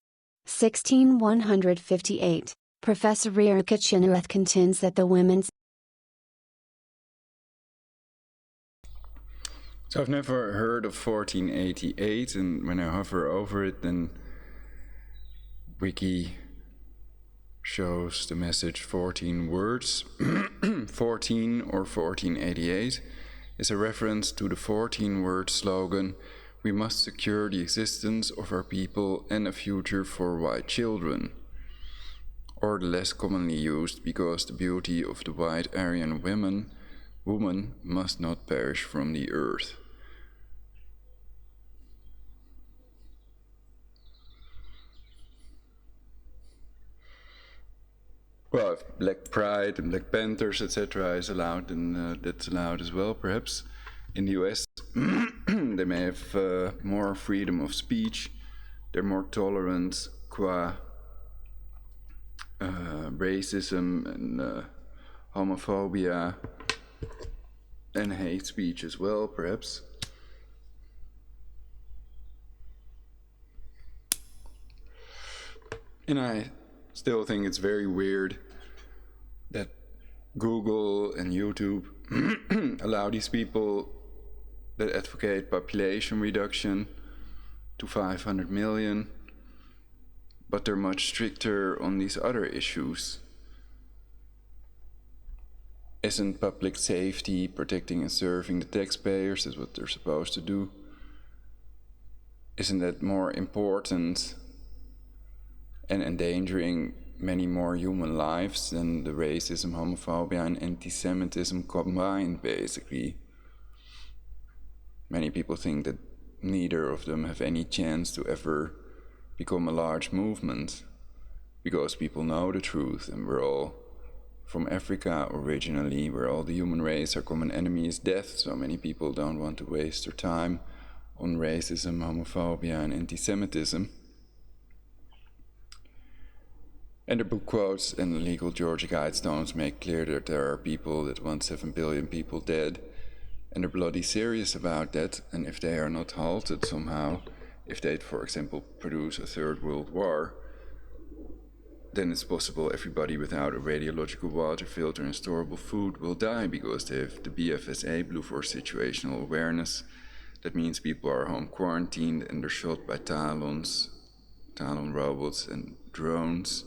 16. 158, Professor Rirka Chenoweth contends that the women's. So I've never heard of 1488, and when I hover over it, then Wiki shows the message 14 words. 14 or 1488 is a reference to the 14-word slogan, "We must secure the existence of our people and a future for white children," or the less commonly used "because the beauty of the white Aryan woman must not perish from the earth." Well, if Black Pride and Black Panthers, etc., is allowed, then that's allowed as well, perhaps. In the US, they may have more freedom of speech. They're more tolerant qua racism and homophobia and hate speech as well, perhaps. And I still think it's very weird that Google and YouTube allow these people that advocate population reduction to 500 million, but they're much stricter on these other issues. Isn't public safety, protecting and serving the taxpayers, is what they're supposed to do? Isn't that more important and endangering many more human lives than the racism, homophobia, and anti-Semitism combined, basically? Many people think that neither of them have any chance to ever become a large movement, because people know the truth, and we're all from Africa originally, where all the human race, our common enemy is death, so many people don't want to waste their time on racism, homophobia, and anti-Semitism. And the book quotes and the legal Georgia Guidestones make clear that there are people that want 7 billion people dead, and they're bloody serious about that, and if they are not halted somehow, if they, for example, produce a third world war, then it's possible everybody without a radiological water filter and storable food will die because they have the BFSA, Blue Force Situational Awareness. That means people are home quarantined and they're shot by Talon robots and drones,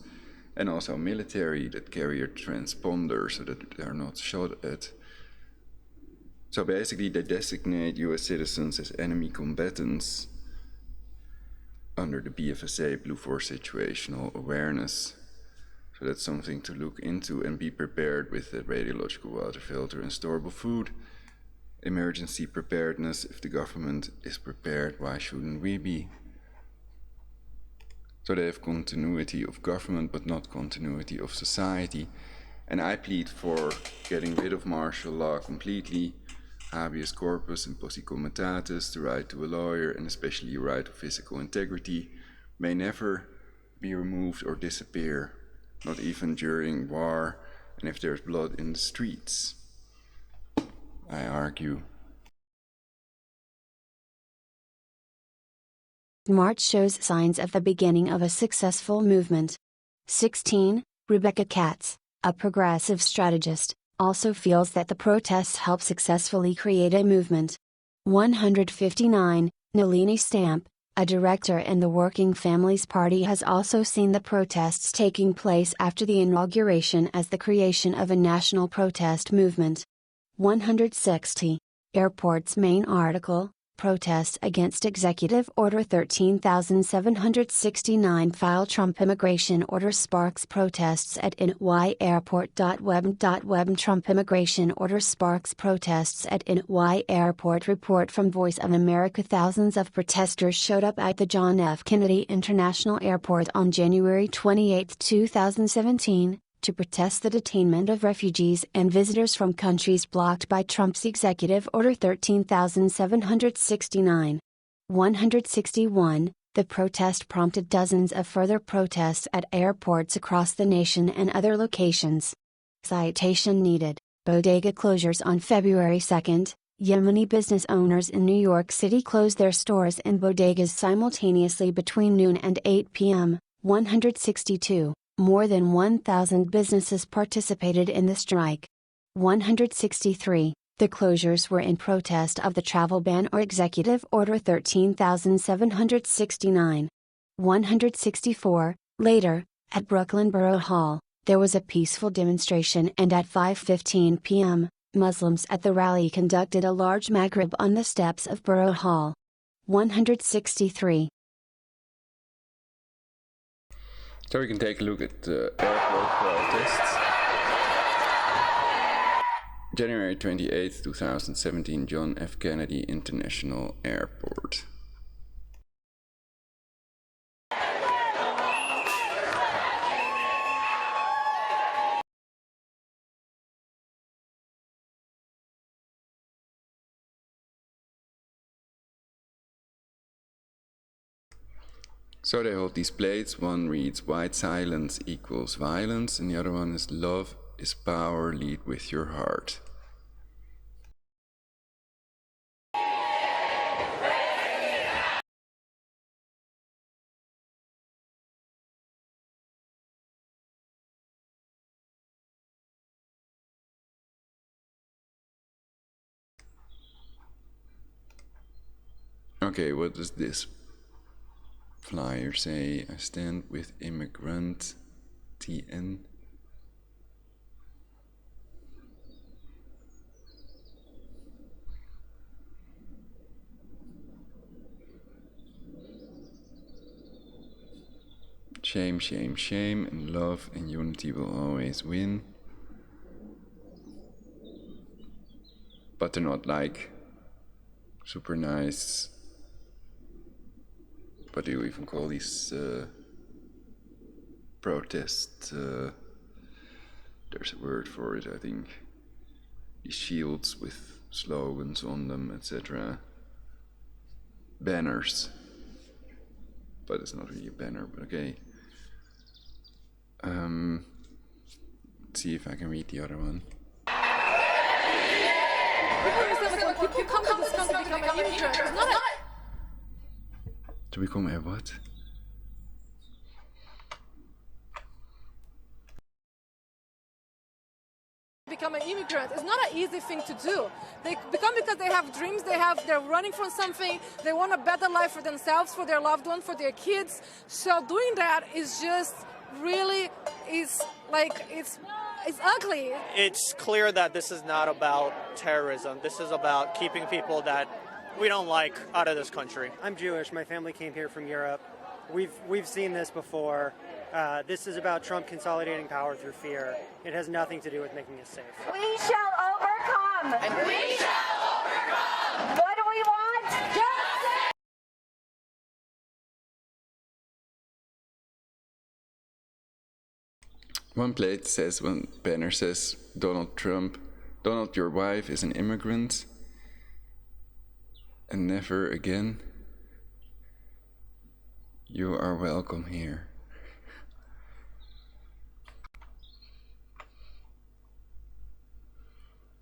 and also military that carry a transponder so that they're not shot at. So basically they designate US citizens as enemy combatants under the BFSA, Blue Force Situational Awareness. So that's something to look into and be prepared with the radiological water filter and storable food. Emergency preparedness, if the government is prepared, why shouldn't we be? So they have continuity of government but not continuity of society. And I plead for getting rid of martial law completely, habeas corpus and posse comitatus, the right to a lawyer, and especially the right to physical integrity, may never be removed or disappear, not even during war and if there's blood in the streets, I argue. March shows signs of the beginning of a successful movement. 16. Rebecca Katz, a progressive strategist, also feels that the protests help successfully create a movement. 159. Nalini Stamp, a director in the Working Families Party, has also seen the protests taking place after the inauguration as the creation of a national protest movement. 160. Airport's main article, Protests Against Executive Order 13769 File Trump Immigration Order Sparks Protests at NY Airport. Web Trump Immigration Order Sparks Protests at NY Airport. Report from Voice of America. Thousands of protesters showed up at the John F. Kennedy International Airport on January 28, 2017, to protest the detainment of refugees and visitors from countries blocked by Trump's Executive Order 13769. 161. The protest prompted dozens of further protests at airports across the nation and other locations. Citation needed. Bodega closures on February 2. Yemeni business owners in New York City closed their stores and bodegas simultaneously between noon and 8 p.m. 162. More than 1,000 businesses participated in the strike. 163. The closures were in protest of the travel ban or Executive Order 13769. 164. Later, at Brooklyn Borough Hall, there was a peaceful demonstration, and at 5:15 p.m., Muslims at the rally conducted a large maghrib on the steps of Borough Hall. 163. So we can take a look at the airport protests. January 28, 2017, John F. Kennedy International Airport. So they hold these plates. One reads, "White silence equals violence," and the other one is, "Love is power, lead with your heart." Okay, what does this flyer say? I stand with immigrant TN. Shame, shame, shame, and love and unity will always win. But they're not like super nice. What do you even call these protests? There's a word for it, I think. These shields with slogans on them, etc. Banners. But it's not really a banner, but okay. Let's see if I can read the other one. When people come to this country to become an immigrant, it's not To become a what? become an immigrant. It's not an easy thing to do. They become because they have dreams, they're running from something, they want a better life for themselves, for their loved ones, for their kids. So doing that is just really, it's ugly. It's clear that this is not about terrorism. This is about keeping people that we don't like out of this country. I'm Jewish. My family came here from Europe. We've seen this before. This is about Trump consolidating power through fear. It has nothing to do with making us safe. We shall overcome. And we shall overcome. What do we want? Justice. One banner says, Donald Trump, Donald, your wife is an immigrant, and never again. You are welcome here.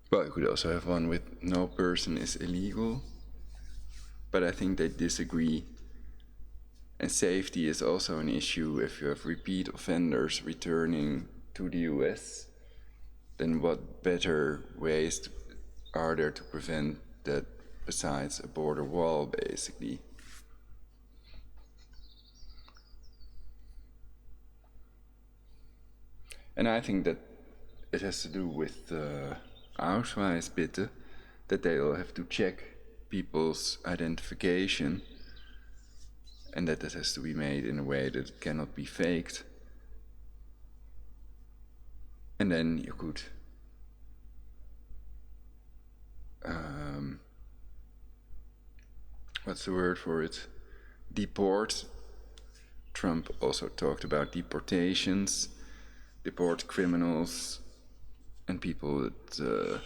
Well, you could also have one with no person is illegal, but I think they disagree. And safety is also an issue if you have repeat offenders returning to the US. Then what better ways are there to prevent that besides a border wall, basically? And I think that it has to do with Ausweisbitte, that they'll have to check people's identification, and that it has to be made in a way that it cannot be faked. And then you could what's the word for it? Deport. Trump also talked about deportations, deport criminals and people that the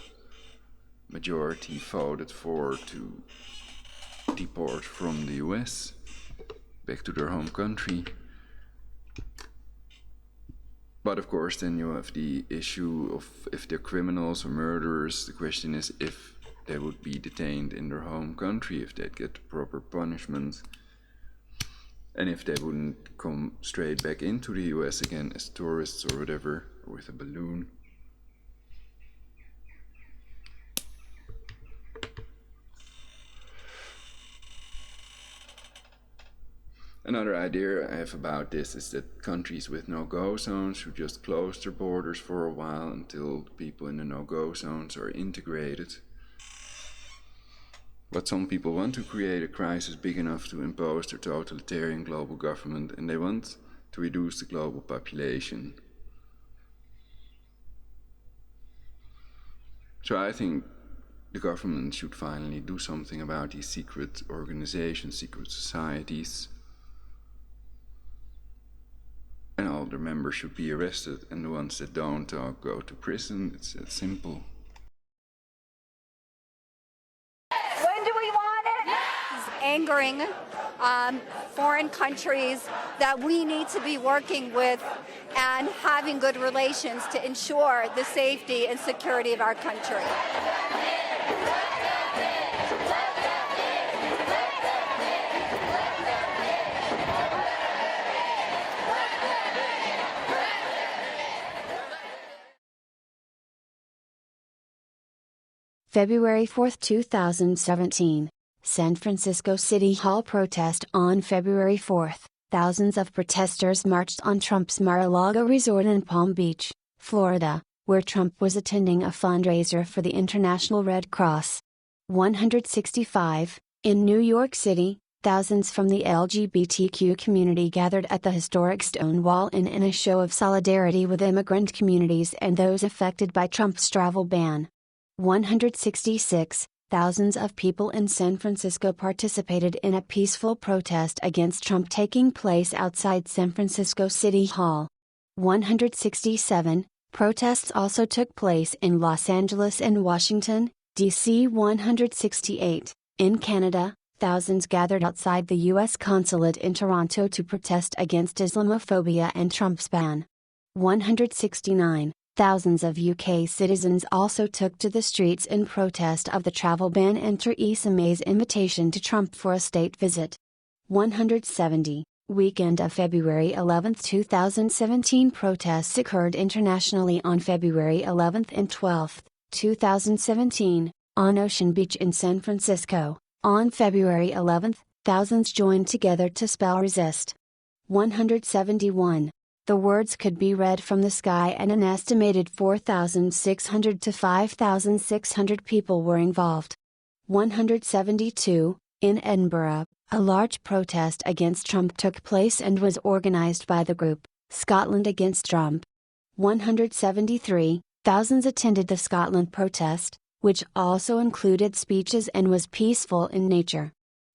majority voted for to deport from the US back to their home country. But of course then you have the issue of if they're criminals or murderers, the question is if they would be detained in their home country, if they'd get proper punishment, and if they wouldn't come straight back into the US again as tourists or whatever, or with a balloon. Another idea I have about this is that countries with no-go zones should just close their borders for a while until the people in the no-go zones are integrated. But some people want to create a crisis big enough to impose their totalitarian global government, and they want to reduce the global population. So I think the government should finally do something about these secret organizations, secret societies. And all their members should be arrested, and the ones that don't go to prison. It's that simple. When do we want it? It's angering foreign countries that we need to be working with and having good relations to ensure the safety and security of our country. February 4, 2017. San Francisco City Hall protest. On February 4, thousands of protesters marched on Trump's Mar-a-Lago resort in Palm Beach, Florida, where Trump was attending a fundraiser for the International Red Cross. 165. In New York City, thousands from the LGBTQ community gathered at the historic Stonewall Inn in a show of solidarity with immigrant communities and those affected by Trump's travel ban. 166. Thousands of people in San Francisco participated in a peaceful protest against Trump taking place outside San Francisco City Hall. 167. Protests also took place in Los Angeles and Washington, D.C. 168. In Canada, thousands gathered outside the U.S. consulate in Toronto to protest against Islamophobia and Trump's ban. 169. Thousands of UK citizens also took to the streets in protest of the travel ban and Theresa May's invitation to Trump for a state visit. 170. Weekend of February 11, 2017. Protests occurred internationally on February 11 and 12, 2017, on Ocean Beach in San Francisco. On February 11, thousands joined together to spell resist. 171. The words could be read from the sky and an estimated 4,600 to 5,600 people were involved. 172. In Edinburgh, a large protest against Trump took place and was organized by the group, Scotland Against Trump. 173. Thousands attended the Scotland protest, which also included speeches and was peaceful in nature.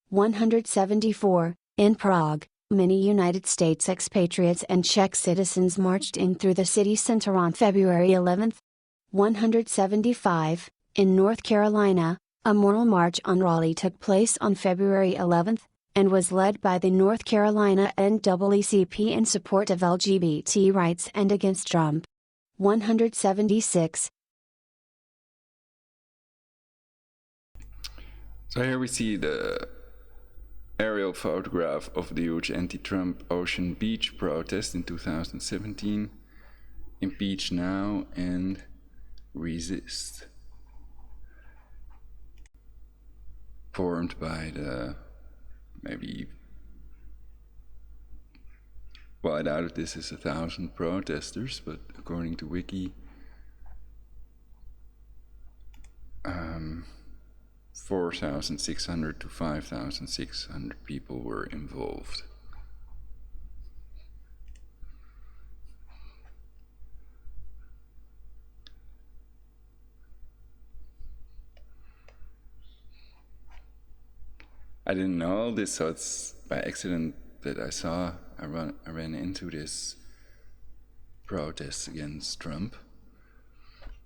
174. In Prague, many United States expatriates and Czech citizens marched in through the city center on February 11. 175. In North Carolina, a moral march on Raleigh took place on February 11, and was led by the North Carolina NAACP in support of LGBT rights and against Trump. 176. So here we see the aerial photograph of the huge anti-Trump Ocean Beach protest in 2017. Impeach now and resist. Formed by the, maybe, well, I doubt if this is 1,000 protesters, but according to Wiki, 4,600 to 5,600 people were involved. I didn't know all this, so it's by accident that I ran into this protest against Trump.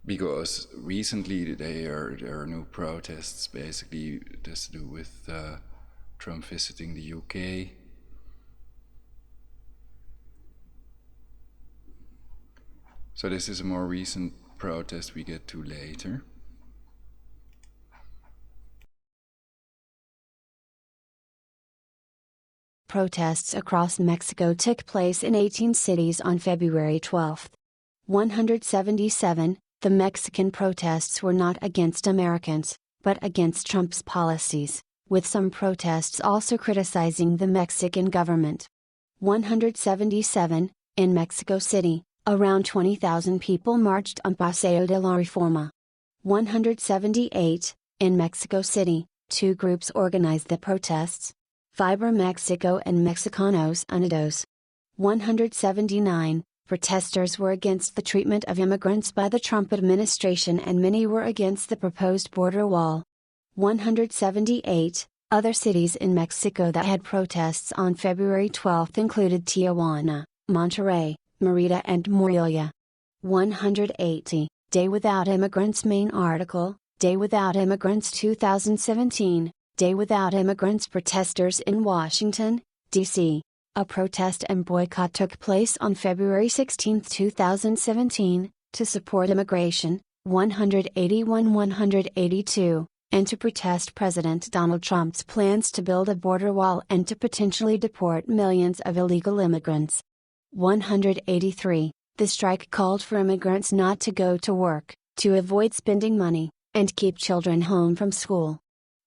Because recently there are new protests, basically it has to do with Trump visiting the UK. So this is a more recent protest we get to later. Protests across Mexico took place in 18 cities on February 12. 177. The Mexican protests were not against Americans, but against Trump's policies, with some protests also criticizing the Mexican government. 177. In Mexico City, around 20,000 people marched on Paseo de la Reforma. 178. In Mexico City, two groups organized the protests: Fiber Mexico and Mexicanos Unidos. 179. Protesters were against the treatment of immigrants by the Trump administration and many were against the proposed border wall. 178. Other cities in Mexico that had protests on February 12 included Tijuana, Monterrey, Mérida and Morelia. 180. Day Without Immigrants. Main article, Day Without Immigrants 2017, Day Without Immigrants. Protesters in Washington, D.C. A protest and boycott took place on February 16, 2017, to support immigration, 181-182, and to protest President Donald Trump's plans to build a border wall and to potentially deport millions of illegal immigrants. 183. The strike called for immigrants not to go to work, to avoid spending money, and keep children home from school.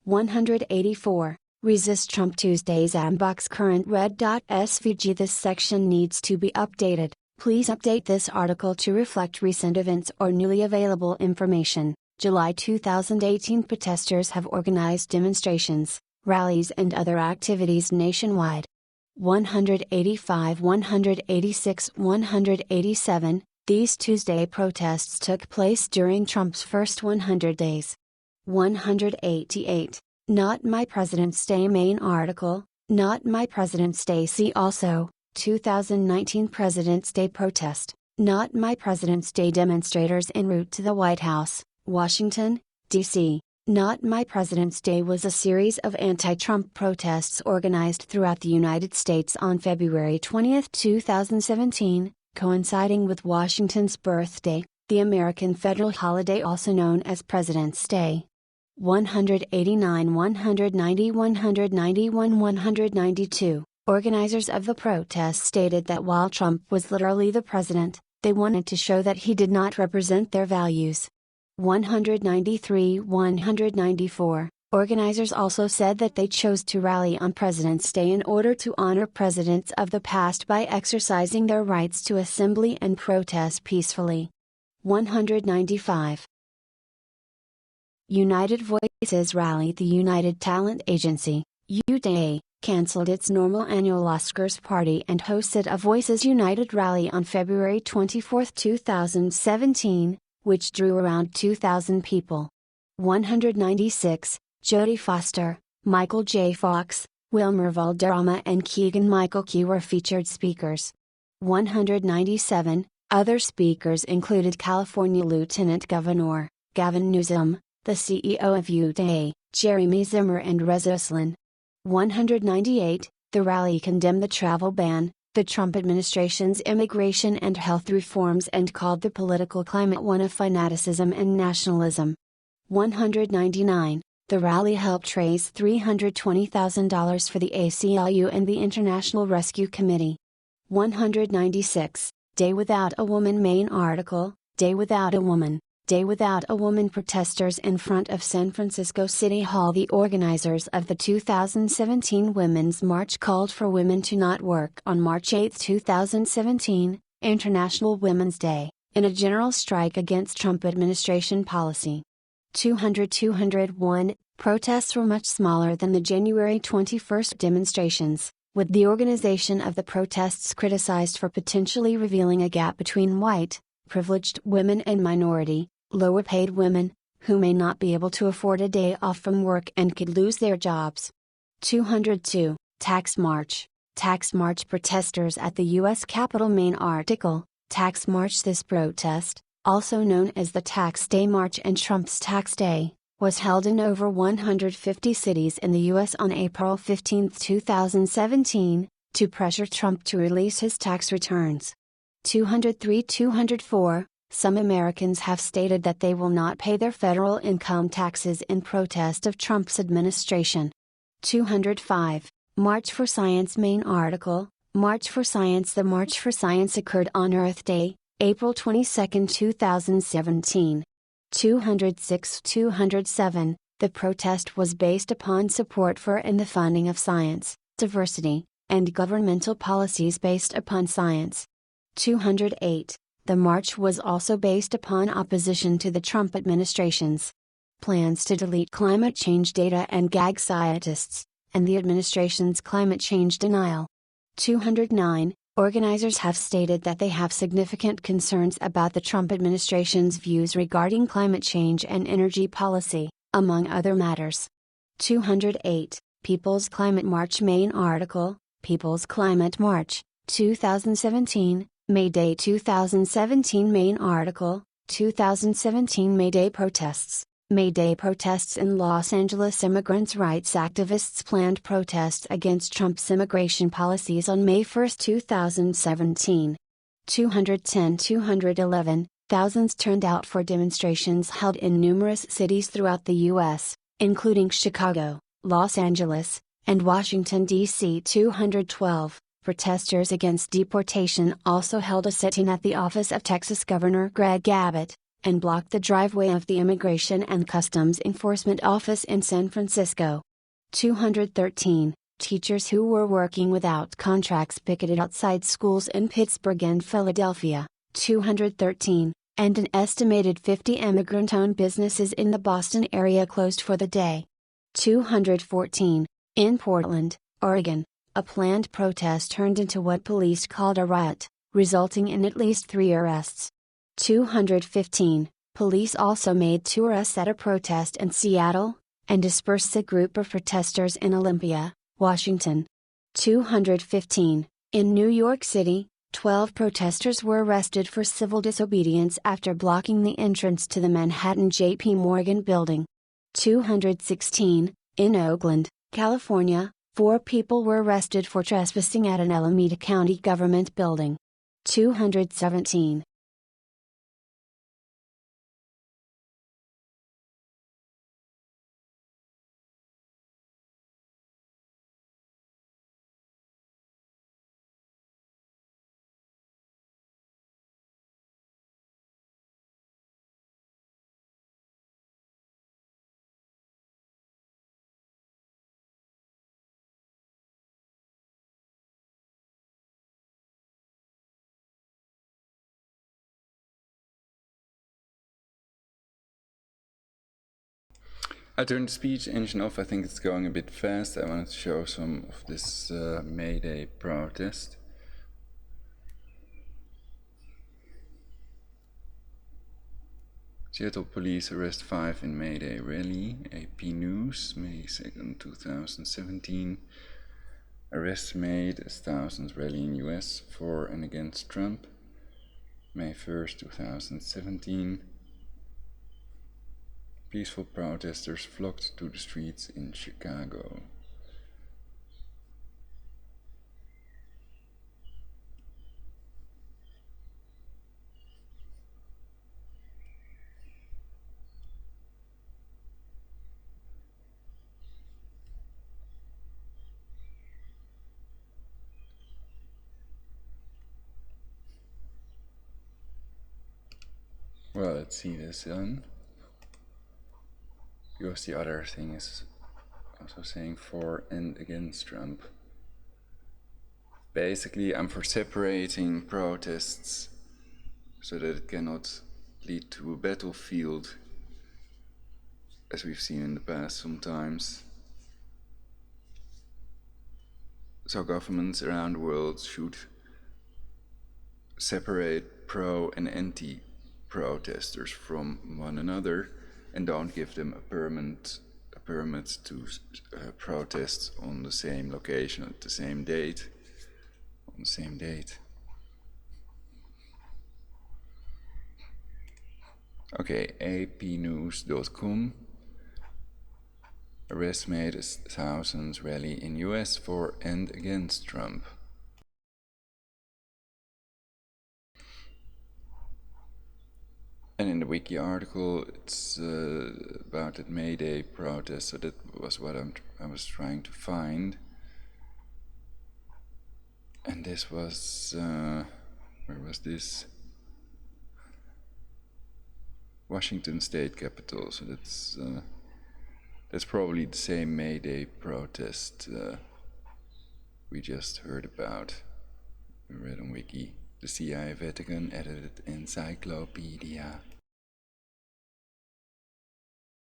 184. Resist Trump Tuesday's Ambox Current Red.svg. This section needs to be updated. Please update this article to reflect recent events or newly available information. July 2018. Protesters have organized demonstrations, rallies and other activities nationwide. 185, 186, 187. These Tuesday protests took place during Trump's first 100 days. 188. Not My President's Day. Main article, Not My President's Day. See also, 2019 President's Day protest, Not My President's Day. Demonstrators en route to the White House, Washington, D.C. Not My President's Day was a series of anti-Trump protests organized throughout the United States on February 20, 2017, Coinciding with Washington's birthday, the American federal holiday also known as President's Day. 189 190 191 192. Organizers of the protest stated that while Trump was literally the president, they wanted to show that he did not represent their values. 193 194. Organizers also said that they chose to rally on President's Day in order to honor presidents of the past by exercising their rights to assembly and protest peacefully. 195. United Voices rally. The United Talent Agency, UTA, canceled its normal annual Oscars party and hosted a Voices United rally on February 24, 2017, which drew around 2,000 people. 196. Jodie Foster, Michael J. Fox, Wilmer Valderrama and Keegan-Michael Key were featured speakers. 197. Other speakers included California Lieutenant Governor Gavin Newsom, the CEO of UTA, Jeremy Zimmer and Reza Islan. 198. The rally condemned the travel ban, the Trump administration's immigration and health reforms and called the political climate one of fanaticism and nationalism. 199. The rally helped raise $320,000 for the ACLU and the International Rescue Committee. 196. Day Without a Woman. Main article, Day Without a Woman. Day Without a Woman. Protesters in front of San Francisco City Hall. The organizers of the 2017 Women's March called for women to not work on March 8, 2017, International Women's Day, in a general strike against Trump administration policy. 201. Protests were much smaller than the January 21 demonstrations, with the organization of the protests criticized for potentially revealing a gap between white, privileged women and minority, lower-paid women, who may not be able to afford a day off from work and could lose their jobs. 202. Tax March. Tax March. Protesters at the U.S. Capitol. Main article, Tax March. This protest, also known as the Tax Day March and Trump's Tax Day, was held in over 150 cities in the U.S. on April 15, 2017, to pressure Trump to release his tax returns. 203. 204. Some Americans have stated that they will not pay their federal income taxes in protest of Trump's administration. 205. March for Science. Main article, March for Science. The March for Science occurred on Earth Day, April 22, 2017. 206. 207. The protest was based upon support for and the funding of science, diversity, and governmental policies based upon science. 208. The march was also based upon opposition to the Trump administration's plans to delete climate change data and gag scientists, and the administration's climate change denial. 209. Organizers have stated that they have significant concerns about the Trump administration's views regarding climate change and energy policy, among other matters. 208. People's Climate March. Main article, People's Climate March, 2017, May Day. 2017. Main article, 2017 May Day protests. May Day protests in Los Angeles. Immigrants' rights activists planned protests against Trump's immigration policies on May 1, 2017. 210. 211. Thousands turned out for demonstrations held in numerous cities throughout the U.S., including Chicago, Los Angeles, and Washington, D.C. 212. Protesters against deportation also held a sit-in at the office of Texas Governor Greg Abbott, and blocked the driveway of the Immigration and Customs Enforcement Office in San Francisco. 213. Teachers who were working without contracts picketed outside schools in Pittsburgh and Philadelphia. 213. And an estimated 50 immigrant-owned businesses in the Boston area closed for the day. 214. In Portland, Oregon, a planned protest turned into what police called a riot, resulting in at least 3 arrests. 215. Police also made 2 arrests at a protest in Seattle, and dispersed a group of protesters in Olympia, Washington. 215. In New York City, 12 protesters were arrested for civil disobedience after blocking the entrance to the Manhattan J.P. Morgan building. 216. In Oakland, California, 4 people were arrested for trespassing at an Alameda County government building. 217. I turned the speech engine off. I think it's going a bit fast. I wanted to show some of this May Day protest. Seattle police arrest 5 in May Day rally. AP News, May 2nd, 2017. Arrests made as thousands rally in US for and against Trump. May 1st, 2017. Peaceful protesters flocked to the streets in Chicago. Well, let's see this then. Because the other thing is also saying for and against Trump. Basically, I'm for separating protests so that it cannot lead to a battlefield, as we've seen in the past sometimes. So governments around the world should separate pro and anti-protesters from one another and don't give them a permit to protest on the same location at the same date. On the same date. Okay, apnews.com. Arrests made as thousands rally in US for and against Trump. And in the wiki article, it's about that May Day protest, so that was what I was trying to find. And this was, where was this? Washington State Capitol, so that's probably the same May Day protest we just heard about. We read on wiki. The CIA Vatican edited encyclopedia.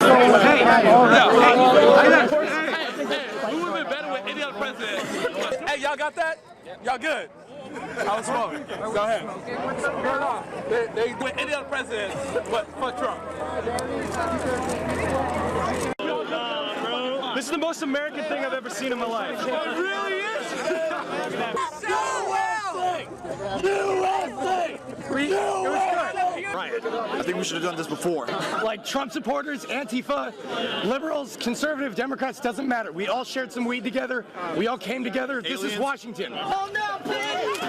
Hey, we would have been better with any other president. Hey, y'all got that? Y'all good? I was smoking. Go ahead. They with any other president, but fuck Trump. This is the most American thing I've ever seen in my life. It really is. USA! It was good. Riot. I think we should have done this before. Like Trump supporters, Antifa, liberals, conservative, Democrats, doesn't matter. We all shared some weed together. We all came together. Aliens. This is Washington. Oh no, please!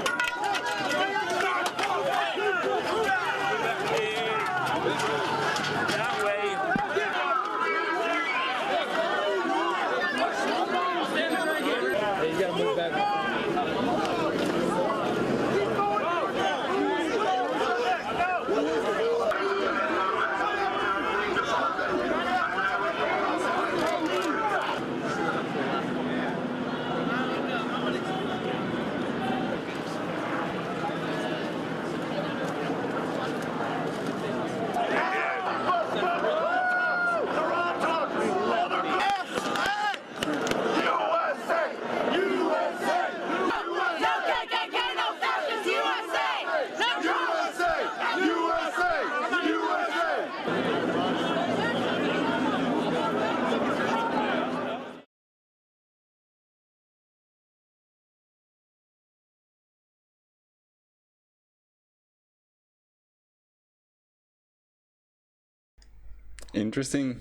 Interesting.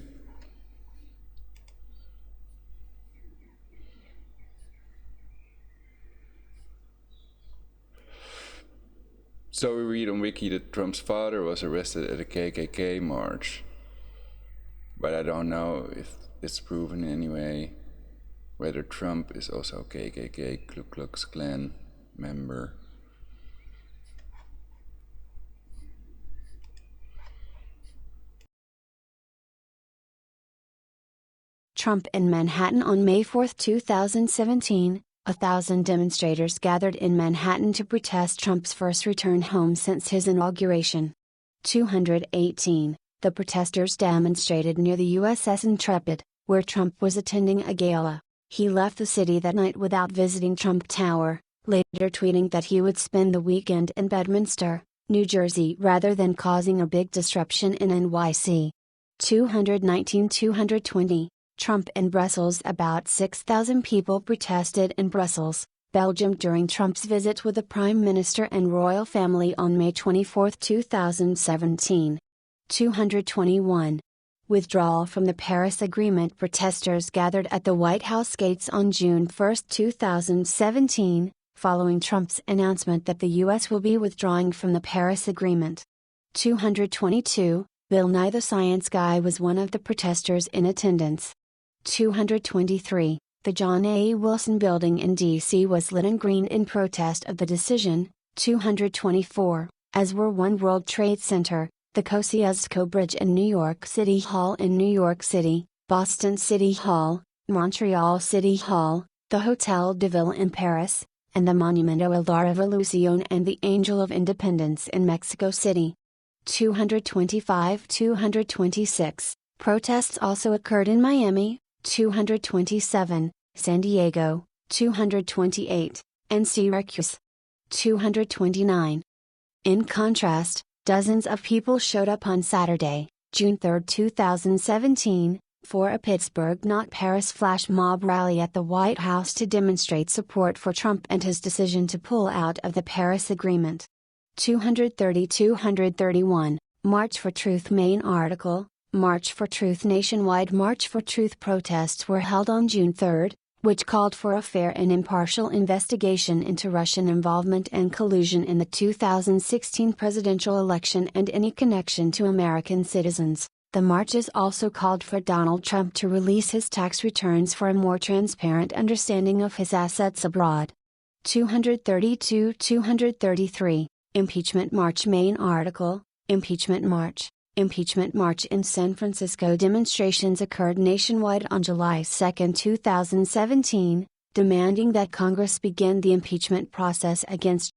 So we read on Wiki that Trump's father was arrested at a KKK march. But I don't know if it's proven in any way whether Trump is also a KKK, Ku Klux Klan member. Trump in Manhattan on May 4, 2017, 1,000 demonstrators gathered in Manhattan to protest Trump's first return home since his inauguration. 218. The protesters demonstrated near the USS Intrepid, where Trump was attending a gala. He left the city that night without visiting Trump Tower, later tweeting that he would spend the weekend in Bedminster, New Jersey rather than causing a big disruption in NYC. 219-220. Trump in Brussels. About 6,000 people protested in Brussels, Belgium during Trump's visit with the Prime Minister and royal family on May 24, 2017. 221. Withdrawal from the Paris Agreement. Protesters gathered at the White House gates on June 1, 2017, following Trump's announcement that the U.S. will be withdrawing from the Paris Agreement. 222. Bill Nye the Science Guy was one of the protesters in attendance. 223. The John A. Wilson Building in D.C. was lit in green in protest of the decision. 224. As were One World Trade Center, the Kosciuszko Bridge in New York City Hall in New York City, Boston City Hall, Montreal City Hall, the Hôtel de Ville in Paris, and the Monumento a la Revolución and the Angel of Independence in Mexico City. 225-226. Protests also occurred in Miami, 227, San Diego, 228, and Syracuse. 229. In contrast, dozens of people showed up on Saturday, June 3, 2017, for a Pittsburgh not Paris flash mob rally at the White House to demonstrate support for Trump and his decision to pull out of the Paris Agreement. 230-231, March for Truth. Main article, March for Truth. Nationwide March for Truth protests were held on June 3, which called for a fair and impartial investigation into Russian involvement and collusion in the 2016 presidential election and any connection to American citizens. The marches also called for Donald Trump to release his tax returns for a more transparent understanding of his assets abroad. 232-233, Impeachment March. Main article, Impeachment March. Impeachment March in San Francisco. Demonstrations occurred nationwide on July 2, 2017, demanding that Congress begin the impeachment process against.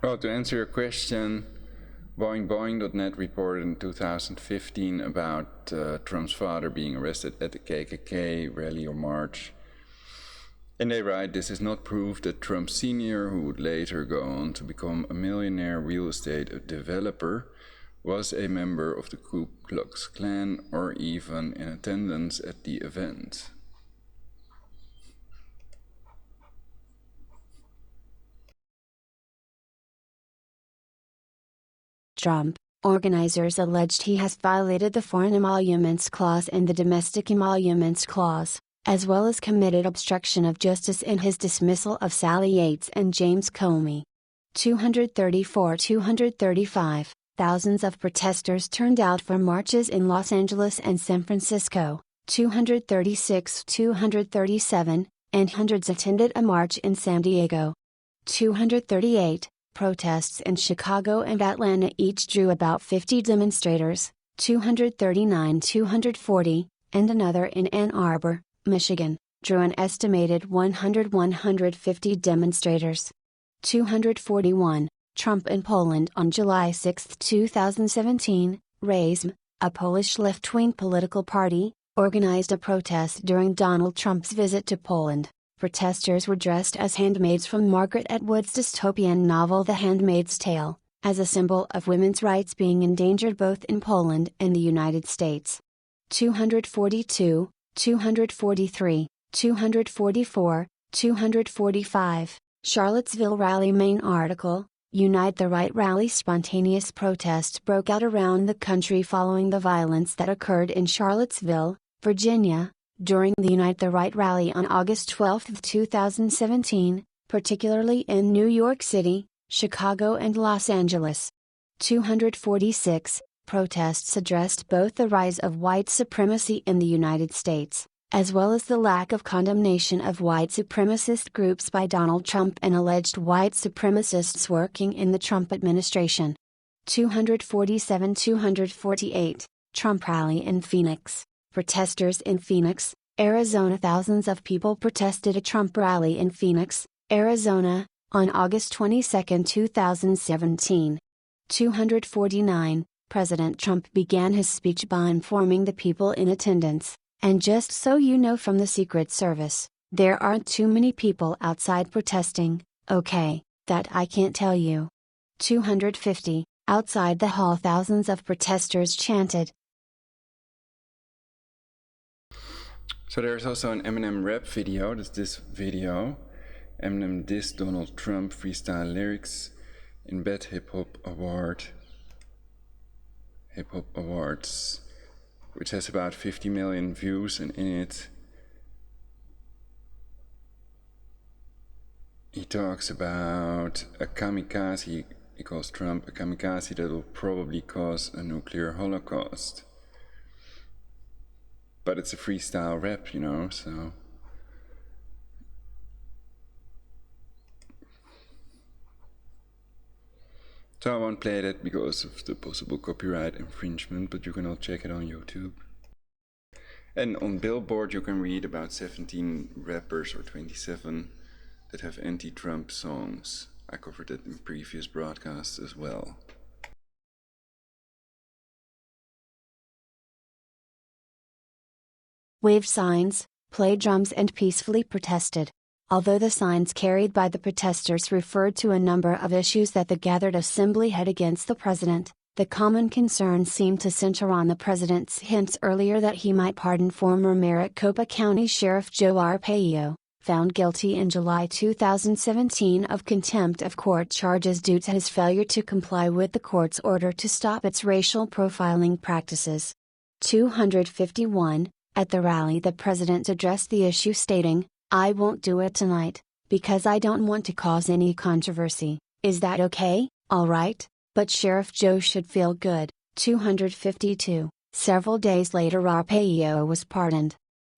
Well, to answer your question, Boing.net reported in 2015 about Trump's father being arrested at the KKK rally or march. And they write, this is not proof that Trump Sr., who would later go on to become a millionaire real estate developer, was a member of the Ku Klux Klan or even in attendance at the event. Trump. Organizers alleged he has violated the Foreign Emoluments Clause and the Domestic Emoluments Clause, as well as committed obstruction of justice in his dismissal of Sally Yates and James Comey. 234-235, thousands of protesters turned out for marches in Los Angeles and San Francisco. 236-237, and hundreds attended a march in San Diego. 238, protests in Chicago and Atlanta each drew about 50 demonstrators. 239-240, and another in Ann Arbor, Michigan, drew an estimated 100-150 demonstrators. 241, Trump in Poland on July 6, 2017, Razem, a Polish left-wing political party, organized a protest during Donald Trump's visit to Poland. Protesters were dressed as handmaids from Margaret Atwood's dystopian novel The Handmaid's Tale, as a symbol of women's rights being endangered both in Poland and the United States. 242, 243, 244, 245, Charlottesville rally. Main article, Unite the Right rally. Spontaneous protests broke out around the country following the violence that occurred in Charlottesville, Virginia, during the Unite the Right rally on August 12, 2017, particularly in New York City, Chicago and Los Angeles. 246. Protests addressed both the rise of white supremacy in the United States, as well as the lack of condemnation of white supremacist groups by Donald Trump and alleged white supremacists working in the Trump administration. 247-248, Trump rally in Phoenix. Protesters in Phoenix, Arizona. Thousands of people protested a Trump rally in Phoenix, Arizona, on August 22, 2017. 249, President Trump began his speech by informing the people in attendance, "And just so you know from the Secret Service, there aren't too many people outside protesting, okay, that I can't tell you." 250, outside the hall thousands of protesters chanted. So there's also an Eminem rap video, that's this video. Eminem dissed Donald Trump freestyle lyrics in BET Hip Hop Awards, which has about 50 million views, and in it he talks about a kamikaze. He calls Trump a kamikaze that will probably cause a nuclear holocaust. But it's a freestyle rap, you know, so. So I won't play that because of the possible copyright infringement, but you can all check it on YouTube. And on Billboard you can read about 17 rappers, or 27, that have anti-Trump songs. I covered it in previous broadcasts as well. Waved signs, played drums and peacefully protested. Although the signs carried by the protesters referred to a number of issues that the gathered assembly had against the president, the common concern seemed to center on the president's hints earlier that he might pardon former Maricopa County Sheriff Joe Arpaio, found guilty in July 2017 of contempt of court charges due to his failure to comply with the court's order to stop its racial profiling practices. 251, at the rally the president addressed the issue stating, "I won't do it tonight, because I don't want to cause any controversy. Is that okay? All right, but Sheriff Joe should feel good." 252, several days later Arpaio was pardoned.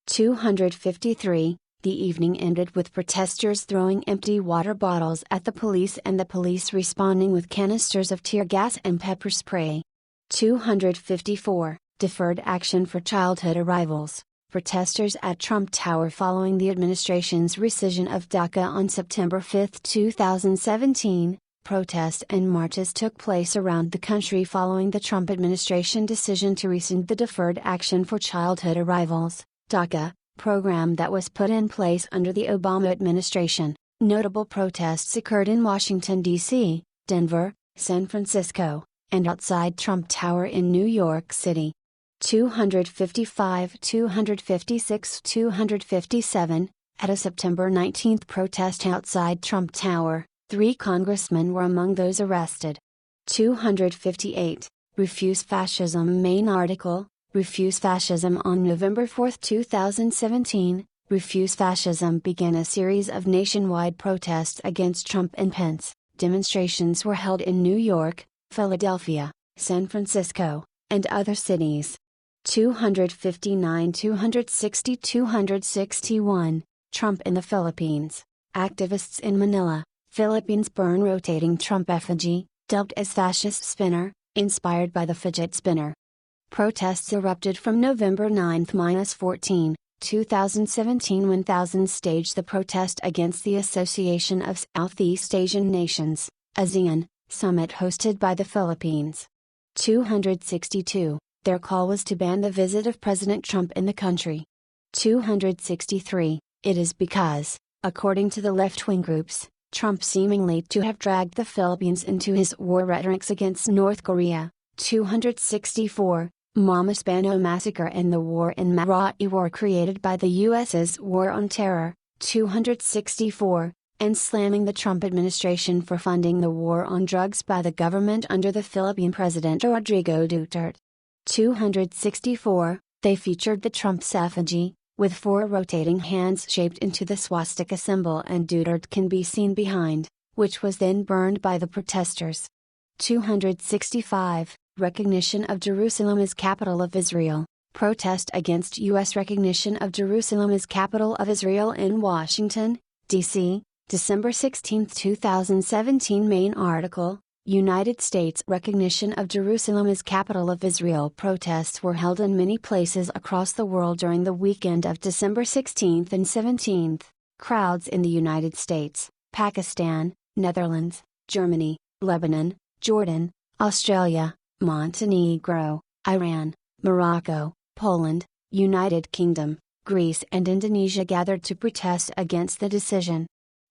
253, the evening ended with protesters throwing empty water bottles at the police and the police responding with canisters of tear gas and pepper spray. 254, deferred action for childhood arrivals. Protesters at Trump Tower following the administration's rescission of DACA on September 5, 2017, protests and marches took place around the country following the Trump administration decision to rescind the Deferred Action for Childhood Arrivals, DACA, program that was put in place under the Obama administration. Notable protests occurred in Washington, D.C., Denver, San Francisco, and outside Trump Tower in New York City. 255, 256, 257, at a September 19 protest outside Trump Tower, 3 congressmen were among those arrested. 258, Refuse Fascism main article, Refuse Fascism on November 4, 2017, Refuse Fascism began a series of nationwide protests against Trump and Pence. Demonstrations were held in New York, Philadelphia, San Francisco, and other cities. 259, 260, 261, Trump in the Philippines. Activists in Manila, Philippines burn rotating Trump effigy, dubbed as fascist spinner, inspired by the fidget spinner. Protests erupted from November 9-14, 2017 when thousands staged the protest against the Association of Southeast Asian Nations, ASEAN, summit hosted by the Philippines. 262, their call was to ban the visit of President Trump in the country. 263, it is because, according to the left-wing groups, Trump seemingly to have dragged the Philippines into his war rhetorics against North Korea. 264, Mama Spano massacre and the war in Marawi war created by the U.S.'s war on terror. 264, and slamming the Trump administration for funding the war on drugs by the government under the Philippine President Rodrigo Duterte. 264, they featured the Trump's effigy, with 4 rotating hands shaped into the swastika symbol, and Duterte can be seen behind, which was then burned by the protesters. 265. Recognition of Jerusalem as capital of Israel. Protest against U.S. recognition of Jerusalem as capital of Israel in Washington, D.C., December 16, 2017. Main article, United States recognition of Jerusalem as capital of Israel. Protests were held in many places across the world during the weekend of December 16 and 17. Crowds in the United States, Pakistan, Netherlands, Germany, Lebanon, Jordan, Australia, Montenegro, Iran, Morocco, Poland, United Kingdom, Greece and Indonesia gathered to protest against the decision.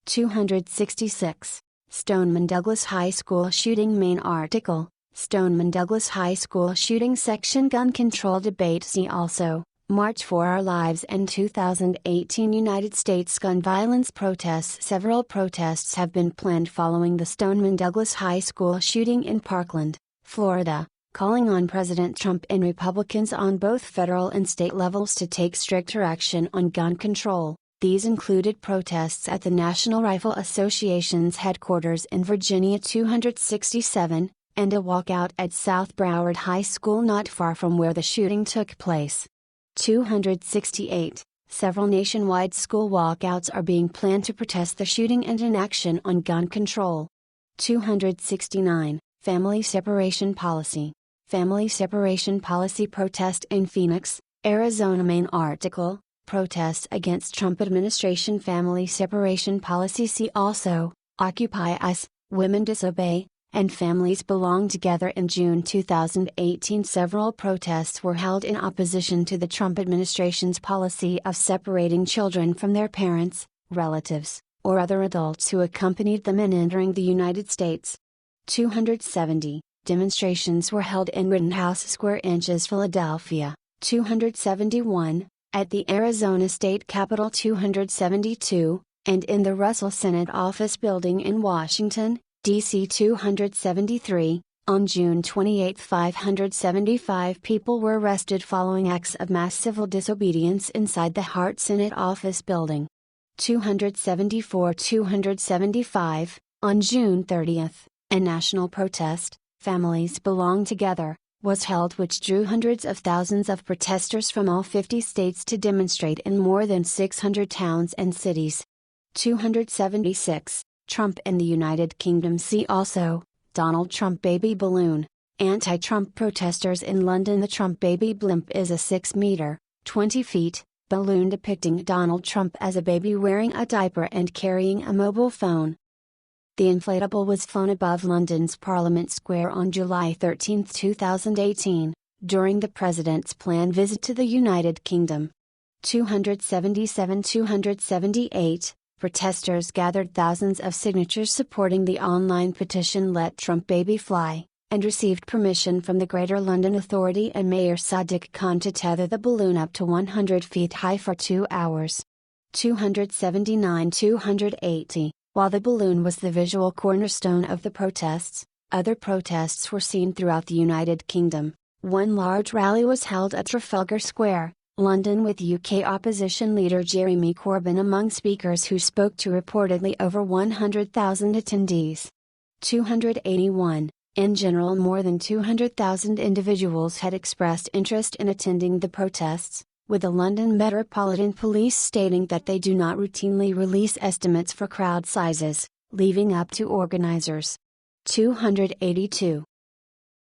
266. Stoneman Douglas High School shooting. Main article, Stoneman Douglas High School shooting section gun control debate. See also, March for Our Lives and 2018 United States gun violence protests. Several protests have been planned following the Stoneman Douglas High School shooting in Parkland, Florida, calling on President Trump and Republicans on both federal and state levels to take stricter action on gun control. These included protests at the National Rifle Association's headquarters in Virginia. 267, and a walkout at South Broward High School not far from where the shooting took place. 268. Several nationwide school walkouts are being planned to protest the shooting and inaction on gun control. 269. Family separation policy. Family separation policy protest in Phoenix, Arizona. Main article, protests against Trump administration family separation policy. See also, Occupy Us, Women Disobey, and Families Belong Together. In June 2018 several protests were held in opposition to the Trump administration's policy of separating children from their parents, relatives, or other adults who accompanied them in entering the United States. 270. Demonstrations were held in Rittenhouse Square, Inches, Philadelphia. 271, at the Arizona State Capitol. 272, and in the Russell Senate Office Building in Washington, D.C. 273, on June 28 575 people were arrested following acts of mass civil disobedience inside the Hart Senate Office Building. 274-275, on June 30, a national protest, Families Belong Together, was held, which drew hundreds of thousands of protesters from all 50 states to demonstrate in more than 600 towns and cities. 276, Trump in the United Kingdom. See also, Donald Trump baby balloon. Anti-Trump protesters in London. The Trump baby blimp is a 6-meter, 20 feet, balloon depicting Donald Trump as a baby wearing a diaper and carrying a mobile phone. The inflatable was flown above London's Parliament Square on July 13, 2018, during the President's planned visit to the United Kingdom. 277-278, protesters gathered thousands of signatures supporting the online petition Let Trump Baby Fly, and received permission from the Greater London Authority and Mayor Sadiq Khan to tether the balloon up to 100 feet high for 2 hours. 279-280. While the balloon was the visual cornerstone of the protests, other protests were seen throughout the United Kingdom. One large rally was held at Trafalgar Square, London, with UK opposition leader Jeremy Corbyn among speakers who spoke to reportedly over 100,000 attendees. 281. In general, more than 200,000 individuals had expressed interest in attending the protests, with the London Metropolitan Police stating that they do not routinely release estimates for crowd sizes, leaving up to organizers. 282.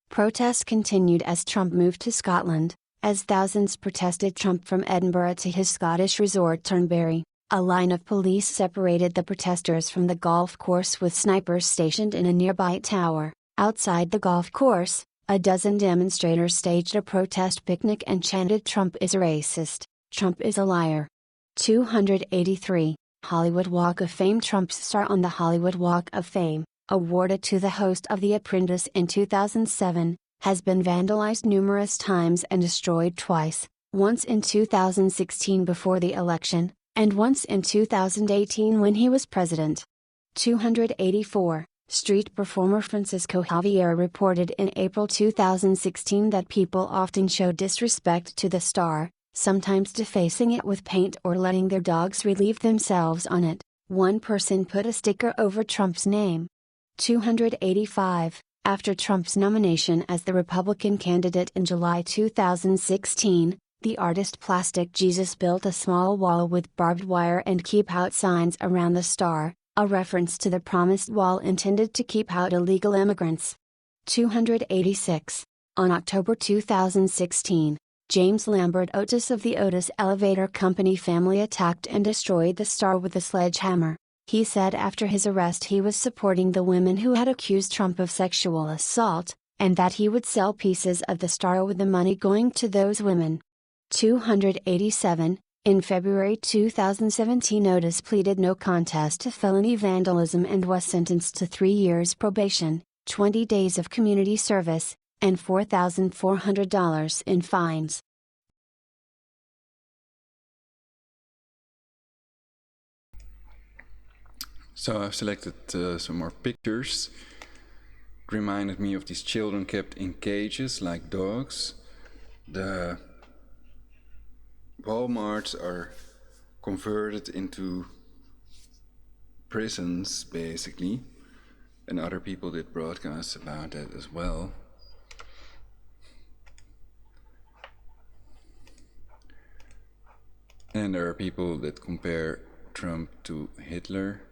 Protests continued as Trump moved to Scotland, as thousands protested Trump from Edinburgh to his Scottish resort Turnberry. A line of police separated the protesters from the golf course with snipers stationed in a nearby tower. Outside the golf course, a dozen demonstrators staged a protest picnic and chanted "Trump is a racist, Trump is a liar." 283. Hollywood Walk of Fame. Trump's star on the Hollywood Walk of Fame, awarded to the host of The Apprentice in 2007, has been vandalized numerous times and destroyed twice, once in 2016 before the election, and once in 2018 when he was president. 284. Street performer Francisco Javier reported in April 2016 that people often show disrespect to the star, sometimes defacing it with paint or letting their dogs relieve themselves on it. One person put a sticker over Trump's name. 285. After Trump's nomination as the Republican candidate in July 2016, the artist Plastic Jesus built a small wall with barbed wire and keep out signs around the star, a reference to the promised wall intended to keep out illegal immigrants. 286. On October 2016, James Lambert Otis of the Otis Elevator Company family attacked and destroyed the star with a sledgehammer. He said after his arrest he was supporting the women who had accused Trump of sexual assault, and that he would sell pieces of the star with the money going to those women. 287. In February 2017, Otis pleaded no contest to felony vandalism and was sentenced to 3 years probation, 20 days of community service, and $4,400 in fines. So I've selected some more pictures. It reminded me of these children kept in cages like dogs. The Walmarts are converted into prisons, basically, and other people did broadcasts about that as well. And there are people that compare Trump to Hitler.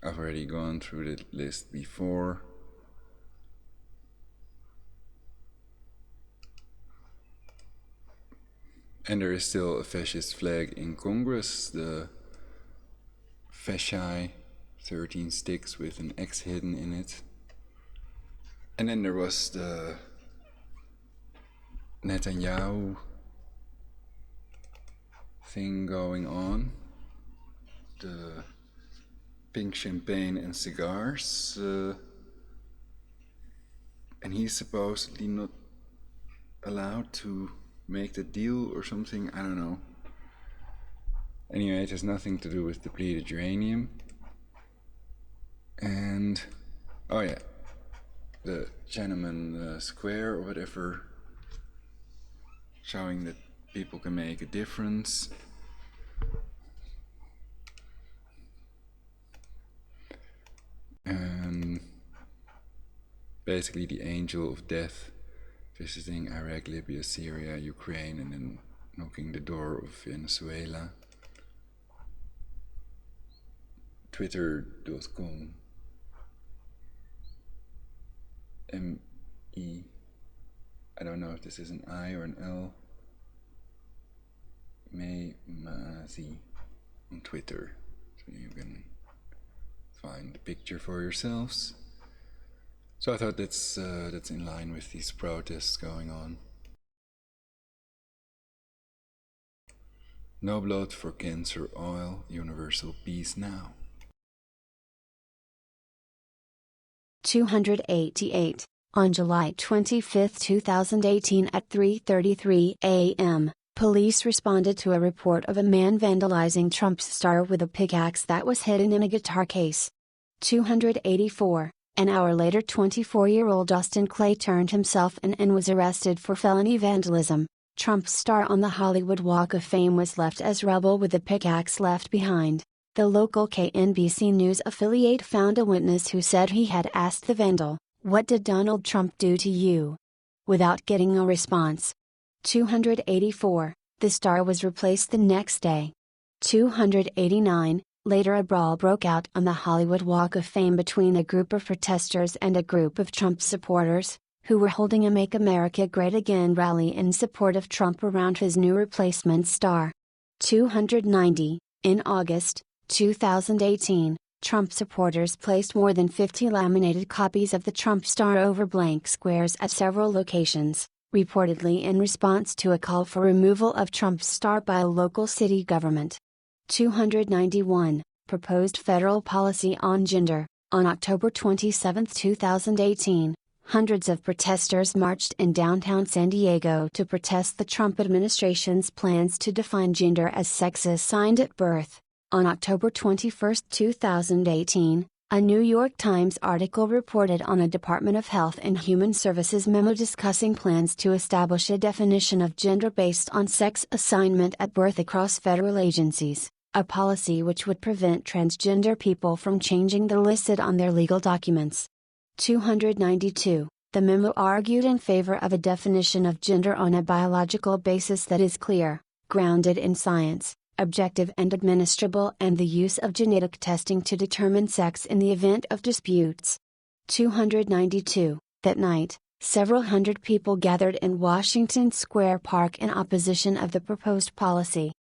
I've already gone through the list before. And there is still a fascist flag in Congress, the fasci, 13 sticks with an X hidden in it. And then there was the Netanyahu thing going on, the pink champagne and cigars, and he's supposedly not allowed to make the deal or something, I don't know. Anyway, it has nothing to do with depleted uranium. And, oh yeah, the Tiananmen Square or whatever, showing that people can make a difference. And basically the angel of death visiting Iraq, Libya, Syria, Ukraine, and then knocking the door of Venezuela. Twitter.com M-E, I don't know if this is an I or an L, May-ma-zi on Twitter, so you can find the picture for yourselves. So I thought that's in line with these protests going on. No blood for cancer oil, universal peace now. 288. On July 25, 2018 at 3:33 a.m., police responded to a report of a man vandalizing Trump's star with a pickaxe that was hidden in a guitar case. 284. An hour later, 24-year-old Austin Clay turned himself in and was arrested for felony vandalism. Trump's star on the Hollywood Walk of Fame was left as rubble with the pickaxe left behind. The local KNBC News affiliate found a witness who said he had asked the vandal, "What did Donald Trump do to you?" without getting a response. 284. The star was replaced the next day. 289. Later, a brawl broke out on the Hollywood Walk of Fame between a group of protesters and a group of Trump supporters, who were holding a Make America Great Again rally in support of Trump around his new replacement star. 290. In August 2018, Trump supporters placed more than 50 laminated copies of the Trump star over blank squares at several locations, reportedly in response to a call for removal of Trump's star by a local city government. 291. Proposed federal policy on gender. On October 27, 2018, hundreds of protesters marched in downtown San Diego to protest the Trump administration's plans to define gender as sex assigned at birth. On October 21, 2018, A New York Times article reported on a Department of Health and Human Services memo discussing plans to establish a definition of gender based on sex assignment at birth across federal agencies, a policy which would prevent transgender people from changing the listed on their legal documents. 292. The memo argued in favor of a definition of gender on a biological basis that is clear, grounded in science, objective and administrable, and the use of genetic testing to determine sex in the event of disputes. 292. That night, several hundred people gathered in Washington Square Park in opposition of the proposed policy.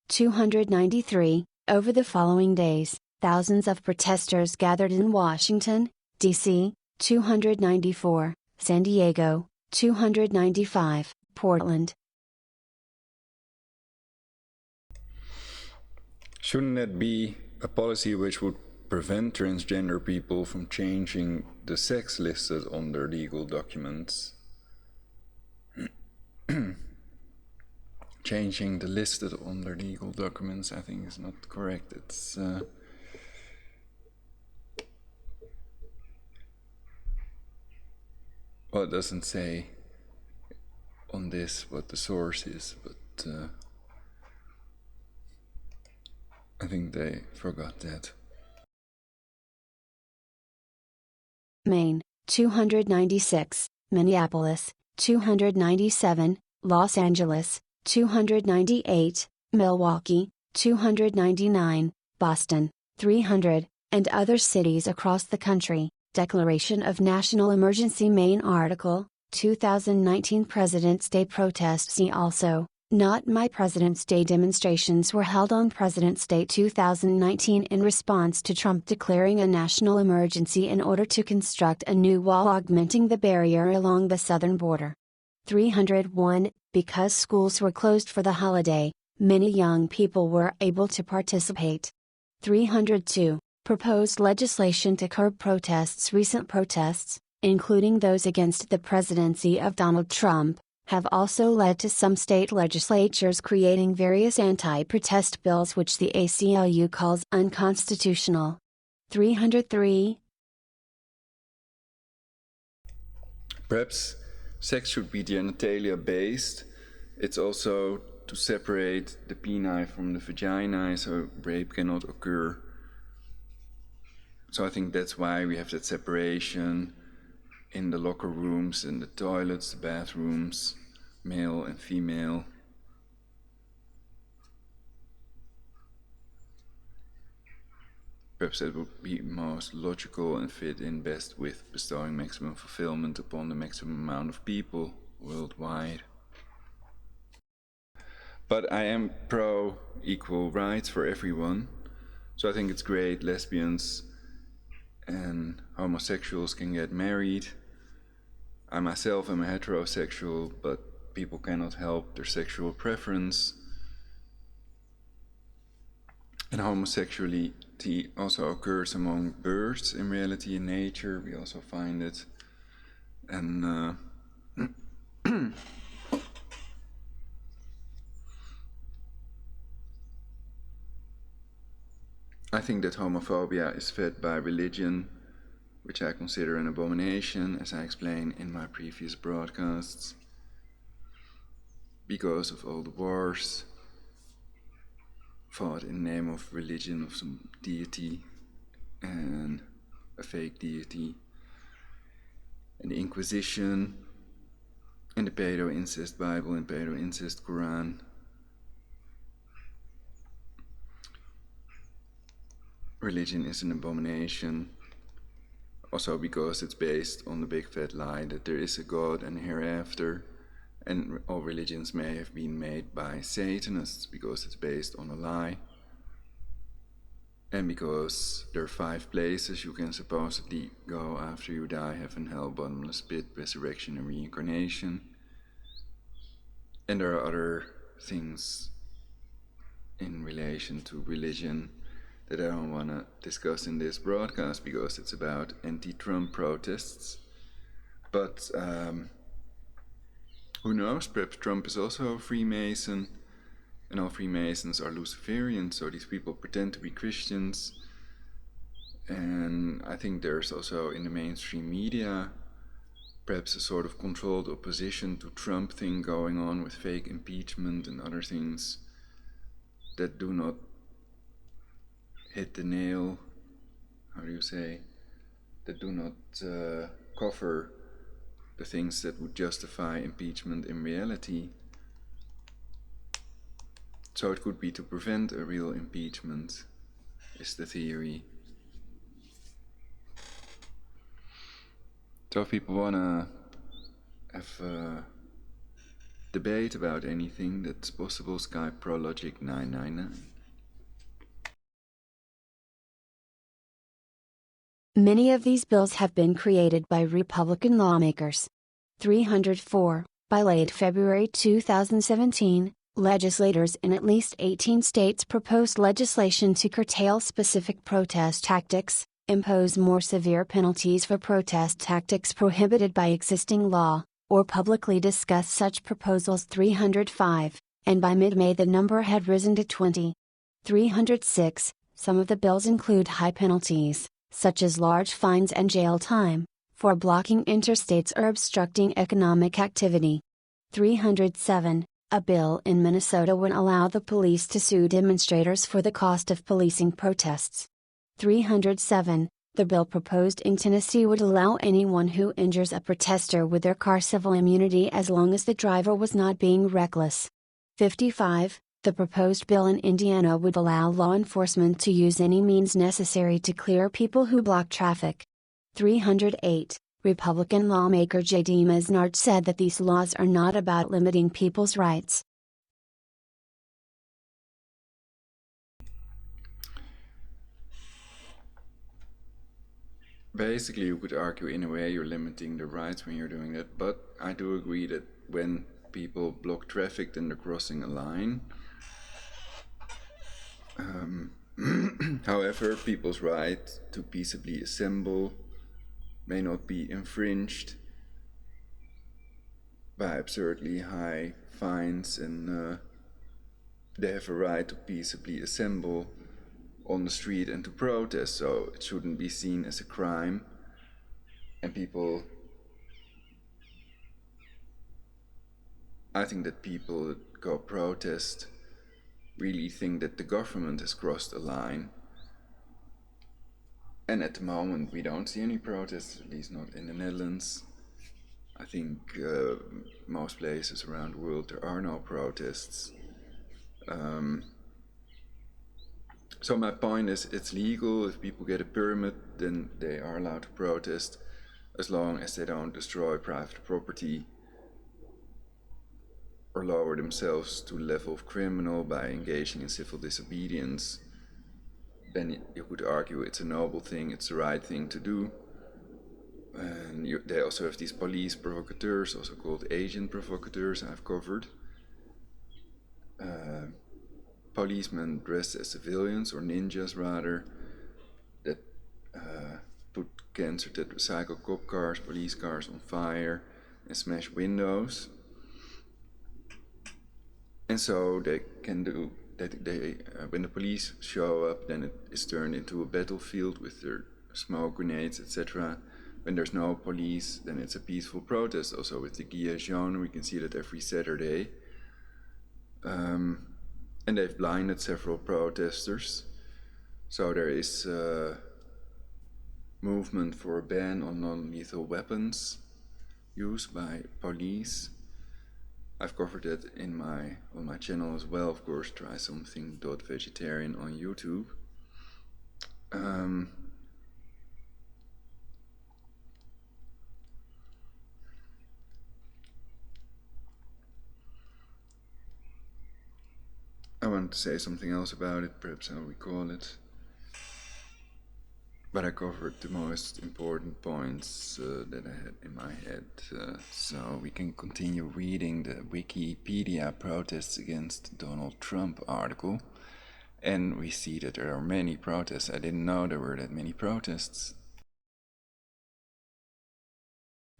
293. Over the following days, thousands of protesters gathered in Washington, D.C., 294, San Diego, 295, Portland. Shouldn't that be a policy which would prevent transgender people from changing the sex listed on their legal documents? Changing the listed on their legal documents, I think, is not correct. It's well, it doesn't say on this what the source is, but I think they forgot that. Maine, 296, Minneapolis, 297, Los Angeles, 298, Milwaukee, 299, Boston, 300, and other cities across the country. Declaration of National Emergency. Maine article, 2019 President's Day protest. See also, Not My President's Day. Demonstrations were held on President's Day 2019 in response to Trump declaring a national emergency in order to construct a new wall augmenting the barrier along the southern border. 301. Because schools were closed for the holiday, many young people were able to participate. 302. Proposed legislation to curb protests. Recent protests, including those against the presidency of Donald Trump, have also led to some state legislatures creating various anti-protest bills which the ACLU calls unconstitutional. 303. Perhaps sex should be genitalia based. It's also to separate the peni from the vagina so rape cannot occur. So I think that's why we have that separation in the locker rooms, in the toilets, the bathrooms, male and female. Perhaps that would be most logical and fit in best with bestowing maximum fulfillment upon the maximum amount of people worldwide. But I am pro equal rights for everyone, so I think it's great lesbians and homosexuals can get married. I myself am a heterosexual, but people cannot help their sexual preference. And homosexuality also occurs among birds in reality, in nature. We also find it. And I think that homophobia is fed by religion, which I consider an abomination, as I explained in my previous broadcasts, because of all the wars fought in the name of religion, of some deity and a fake deity, and the Inquisition, and the pedo-incest Bible and pedo-incest Quran. Religion is an abomination, also because it's based on the big fat lie that there is a God and a hereafter, and all religions may have been made by Satanists because it's based on a lie, and because there are 5 places you can supposedly go after you die: heaven, hell, bottomless pit, resurrection, and reincarnation. And there are other things in relation to religion that I don't want to discuss in this broadcast because it's about anti-Trump protests. But who knows, perhaps Trump is also a Freemason, and all Freemasons are Luciferians, so these people pretend to be Christians And I think there's also in the mainstream media perhaps a sort of controlled opposition to Trump thing going on with fake impeachment and other things that do not hit the nail, how do you say, that do not cover the things that would justify impeachment in reality. So it could be to prevent a real impeachment, is the theory. So if people want to have a debate about anything, that's possible. Skype Prologic 999. Many of these bills have been created by Republican lawmakers. 304, by late February 2017, legislators in at least 18 states proposed legislation to curtail specific protest tactics, impose more severe penalties for protest tactics prohibited by existing law, or publicly discuss such proposals. 305, and by mid-May the number had risen to 20. 306, some of the bills include high penalties, such as large fines and jail time, for blocking interstates or obstructing economic activity. 307, a bill in Minnesota would allow the police to sue demonstrators for the cost of policing protests. 307, the bill proposed in Tennessee would allow anyone who injures a protester with their car civil immunity as long as the driver was not being reckless. 55, the proposed bill in Indiana would allow law enforcement to use any means necessary to clear people who block traffic. 308, Republican lawmaker J.D. Mesnard said that these laws are not about limiting people's rights. Basically, you could argue in a way you're limiting the rights when you're doing that, but I do agree that when people block traffic, then they're crossing a line. However, people's right to peaceably assemble may not be infringed by absurdly high fines, and they have a right to peaceably assemble on the street and to protest, so it shouldn't be seen as a crime. And people, I think that people that go protest really think that the government has crossed a line. And at the moment we don't see any protests, at least not in the Netherlands. I think most places around the world there are no protests. So my point is, it's legal. If people get a permit, then they are allowed to protest, as long as they don't destroy private property or lower themselves to the level of criminal by engaging in civil disobedience. Then you could argue it's a noble thing, it's the right thing to do. And they also have these police provocateurs, also called agent provocateurs, I've covered. Policemen dressed as civilians, or ninjas rather, that put cancer-dead recycled cop cars, police cars on fire and smash windows. And so they can do that. When the police show up, then it is turned into a battlefield with their smoke grenades, etc. When there's no police, then it's a peaceful protest. Also with the Gilets jaunes, we can see that every Saturday. And they've blinded several protesters. So there is a movement for a ban on non-lethal weapons used by police. I've covered that on my channel as well, of course. Try Something.Vegetarian on YouTube. I want to say something else about it, perhaps I'll recall it. But I covered the most important points that I had in my head, so we can continue reading the Wikipedia protests against Donald Trump article. And we see that there are many protests. I didn't know there were that many protests.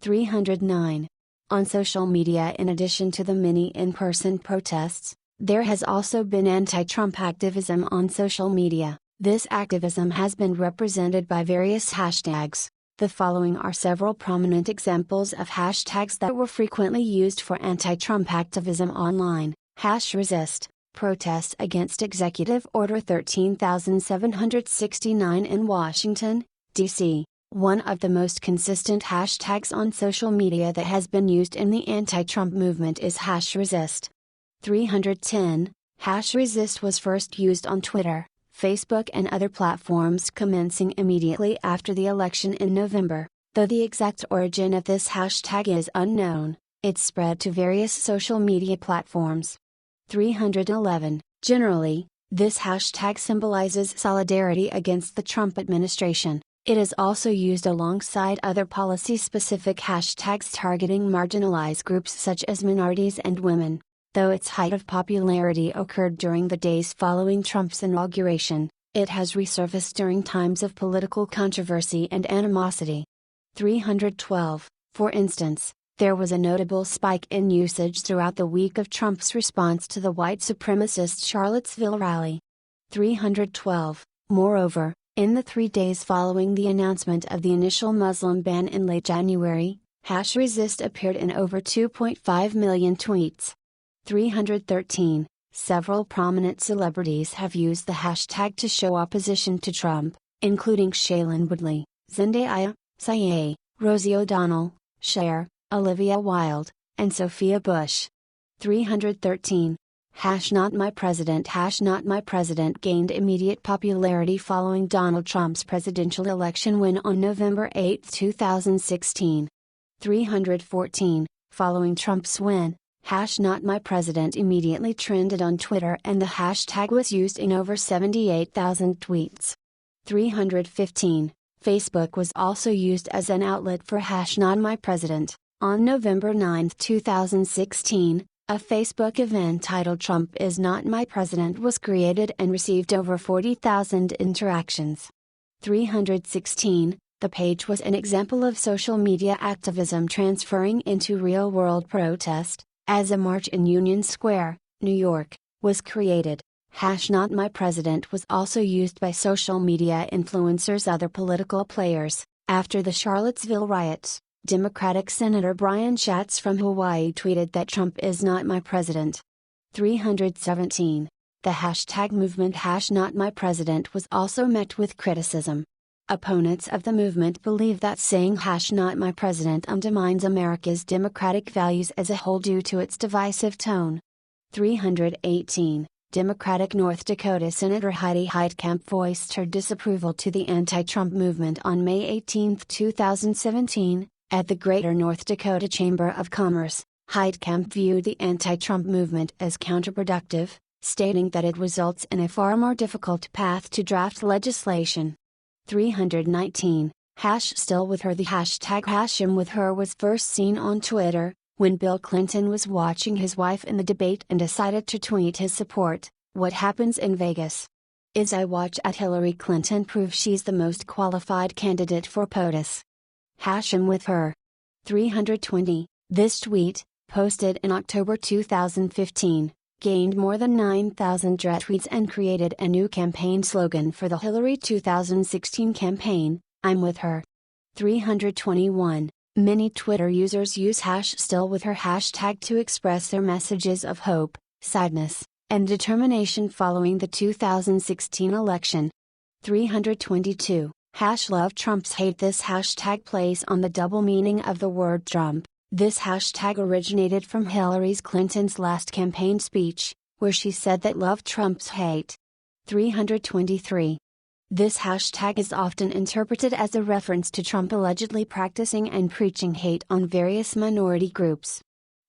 309. On social media, in addition to the many in-person protests, there has also been anti-Trump activism on social media. This activism has been represented by various hashtags. The following are several prominent examples of hashtags that were frequently used for anti-Trump activism online. #resist, protest against Executive Order 13769 in Washington, D.C. One of the most consistent hashtags on social media that has been used in the anti-Trump movement is #resist. 310, #resist was first used on Twitter, Facebook and other platforms commencing immediately after the election in November. Though the exact origin of this hashtag is unknown, it spread to various social media platforms. 311, generally, this hashtag symbolizes solidarity against the Trump administration. It is also used alongside other policy-specific hashtags targeting marginalized groups such as minorities and women. Though its height of popularity occurred during the days following Trump's inauguration, it has resurfaced during times of political controversy and animosity. 312, for instance, there was a notable spike in usage throughout the week of Trump's response to the white supremacist Charlottesville rally. 312, moreover, in the 3 days following the announcement of the initial Muslim ban in late January, #resist appeared in over 2.5 million tweets. 313, several prominent celebrities have used the hashtag to show opposition to Trump, including Shailene Woodley, Zendaya, Sia, Rosie O'Donnell, Cher, Olivia Wilde, and Sophia Bush. 313, #NotMyPresident #NotMyPresident gained immediate popularity following Donald Trump's presidential election win on November 8, 2016. 314, following Trump's win, #NotMyPresident immediately trended on Twitter and the hashtag was used in over 78,000 tweets. 315, Facebook was also used as an outlet for #NotMyPresident. On November 9, 2016, a Facebook event titled "Trump is Not My President" was created and received over 40,000 interactions. 316, the page was an example of social media activism transferring into real-world protest, as a march in Union Square, New York, was created. #NotMyPresident was also used by social media influencers, other political players. After the Charlottesville riots, Democratic Senator Brian Schatz from Hawaii tweeted that Trump is not my president. 317. The hashtag movement #NotMyPresident was also met with criticism. Opponents of the movement believe that saying #NotMyPresident undermines America's democratic values as a whole due to its divisive tone. 318. Democratic North Dakota Senator Heidi Heitkamp voiced her disapproval to the anti-Trump movement on May 18, 2017, at the Greater North Dakota Chamber of Commerce. Heitkamp viewed the anti-Trump movement as counterproductive, stating that it results in a far more difficult path to draft legislation. 319. Still with her. The hashtag #HimWithHer was first seen on Twitter, when Bill Clinton was watching his wife in the debate and decided to tweet his support. What happens in Vegas is I watch at Hillary Clinton prove she's the most qualified candidate for POTUS. #HimWithHer. 320. This tweet, posted in October 2015, gained more than 9,000 retweets and created a new campaign slogan for the Hillary 2016 campaign, "I'm with her." 321. Many Twitter users use #StillWithHer hashtag to express their messages of hope, sadness, and determination following the 2016 election. 322. #LoveTrump's hate. This hashtag plays on the double meaning of the word Trump. This hashtag originated from Hillary Clinton's last campaign speech, where she said that love Trump's hate. 323. This hashtag is often interpreted as a reference to Trump allegedly practicing and preaching hate on various minority groups.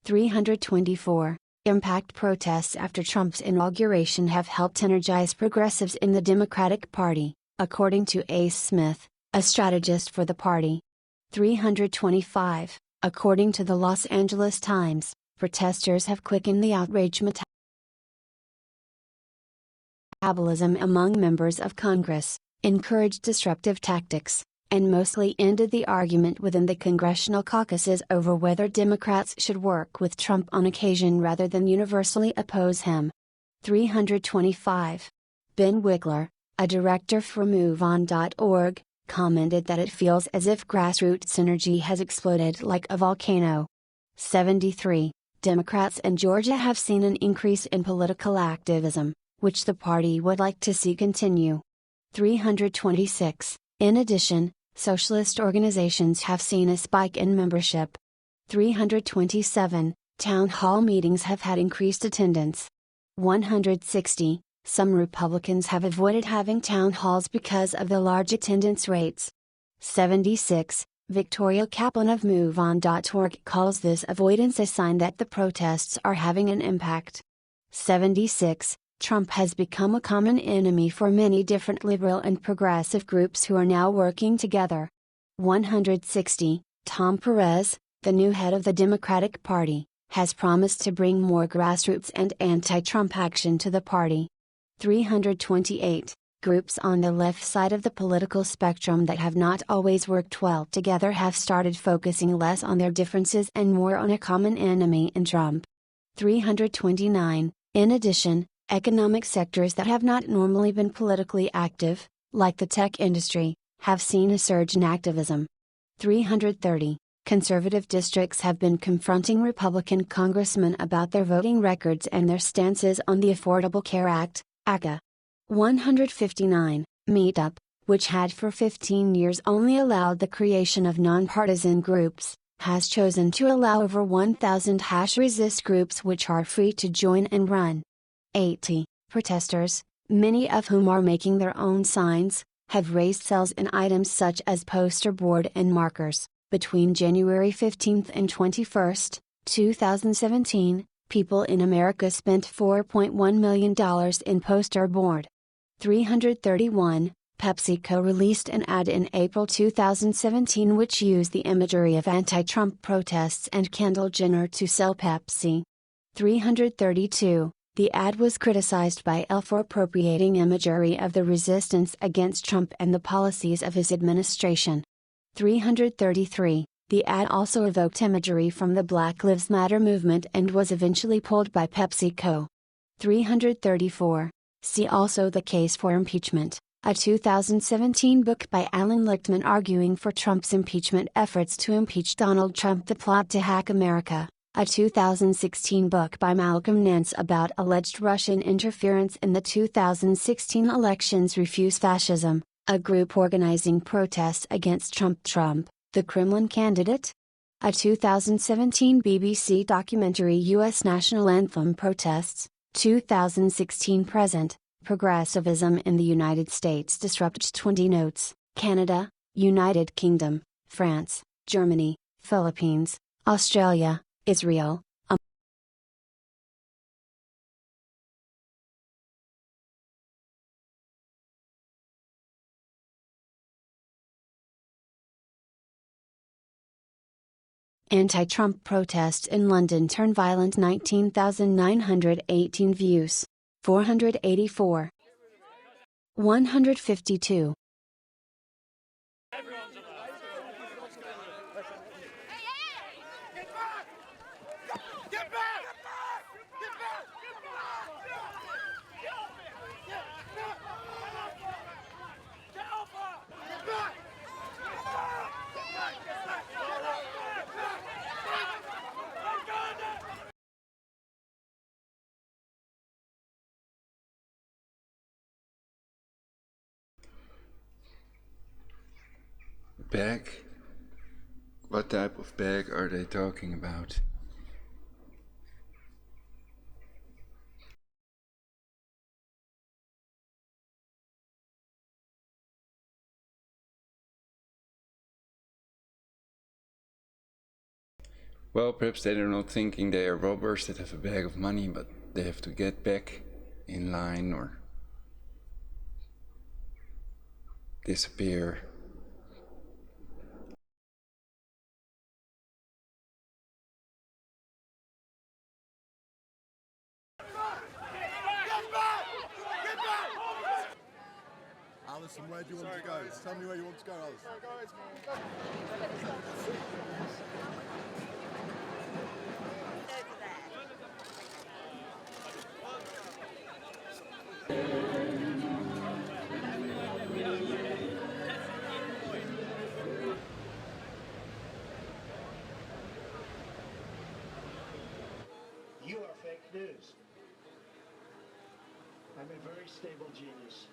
324. Impact protests after Trump's inauguration have helped energize progressives in the Democratic Party, according to Ace Smith, a strategist for the party. 325. According to the Los Angeles Times, protesters have quickened the outrage metabolism among members of Congress, encouraged disruptive tactics, and mostly ended the argument within the congressional caucuses over whether Democrats should work with Trump on occasion rather than universally oppose him. 325. Ben Wigler, a director for MoveOn.org, commented that it feels as if grassroots energy has exploded like a volcano. 73. Democrats in Georgia have seen an increase in political activism, which the party would like to see continue. 326. In addition, socialist organizations have seen a spike in membership. 327. Town hall meetings have had increased attendance. 160. Some Republicans have avoided having town halls because of the large attendance rates. 76. Victoria Kaplan of MoveOn.org calls this avoidance a sign that the protests are having an impact. 76. Trump has become a common enemy for many different liberal and progressive groups who are now working together. 160. Tom Perez, the new head of the Democratic Party, has promised to bring more grassroots and anti-Trump action to the party. 328. Groups on the left side of the political spectrum that have not always worked well together have started focusing less on their differences and more on a common enemy in Trump. 329. In addition, economic sectors that have not normally been politically active, like the tech industry, have seen a surge in activism. 330. Conservative districts have been confronting Republican congressmen about their voting records and their stances on the Affordable Care Act, ACA. 159. Meetup, which had for 15 years only allowed the creation of nonpartisan groups, has chosen to allow over 1,000 #resist groups which are free to join and run. 80. Protesters, many of whom are making their own signs, have raised sales in items such as poster board and markers. Between January 15 and 21, 2017, people in America spent $4.1 million in poster board. 331. PepsiCo released an ad in April 2017 which used the imagery of anti-Trump protests and Kendall Jenner to sell Pepsi. 332. The ad was criticized by Elle for appropriating imagery of the resistance against Trump and the policies of his administration. 333. The ad also evoked imagery from the Black Lives Matter movement and was eventually pulled by PepsiCo. 334. See also The Case for Impeachment, a 2017 book by Alan Lichtman arguing for Trump's impeachment efforts to impeach Donald Trump. The Plot to Hack America, a 2016 book by Malcolm Nance about alleged Russian interference in the 2016 elections. Refuse Fascism, a group organizing protests against Trump, the Kremlin candidate? A 2017 BBC documentary U.S. National Anthem Protests, 2016 Present, Progressivism in the United States Disrupts. 20 notes, Canada, United Kingdom, France, Germany, Philippines, Australia, Israel. Anti-Trump protests in London turn violent. 19,918 views. 484. 152. Bag? What type of bag are they talking about? Well, perhaps they're not thinking they are robbers that have a bag of money, but they have to get back in line or disappear. Alison, where do you want to go? Tell me where you want to go, Alison. I'm a very stable genius.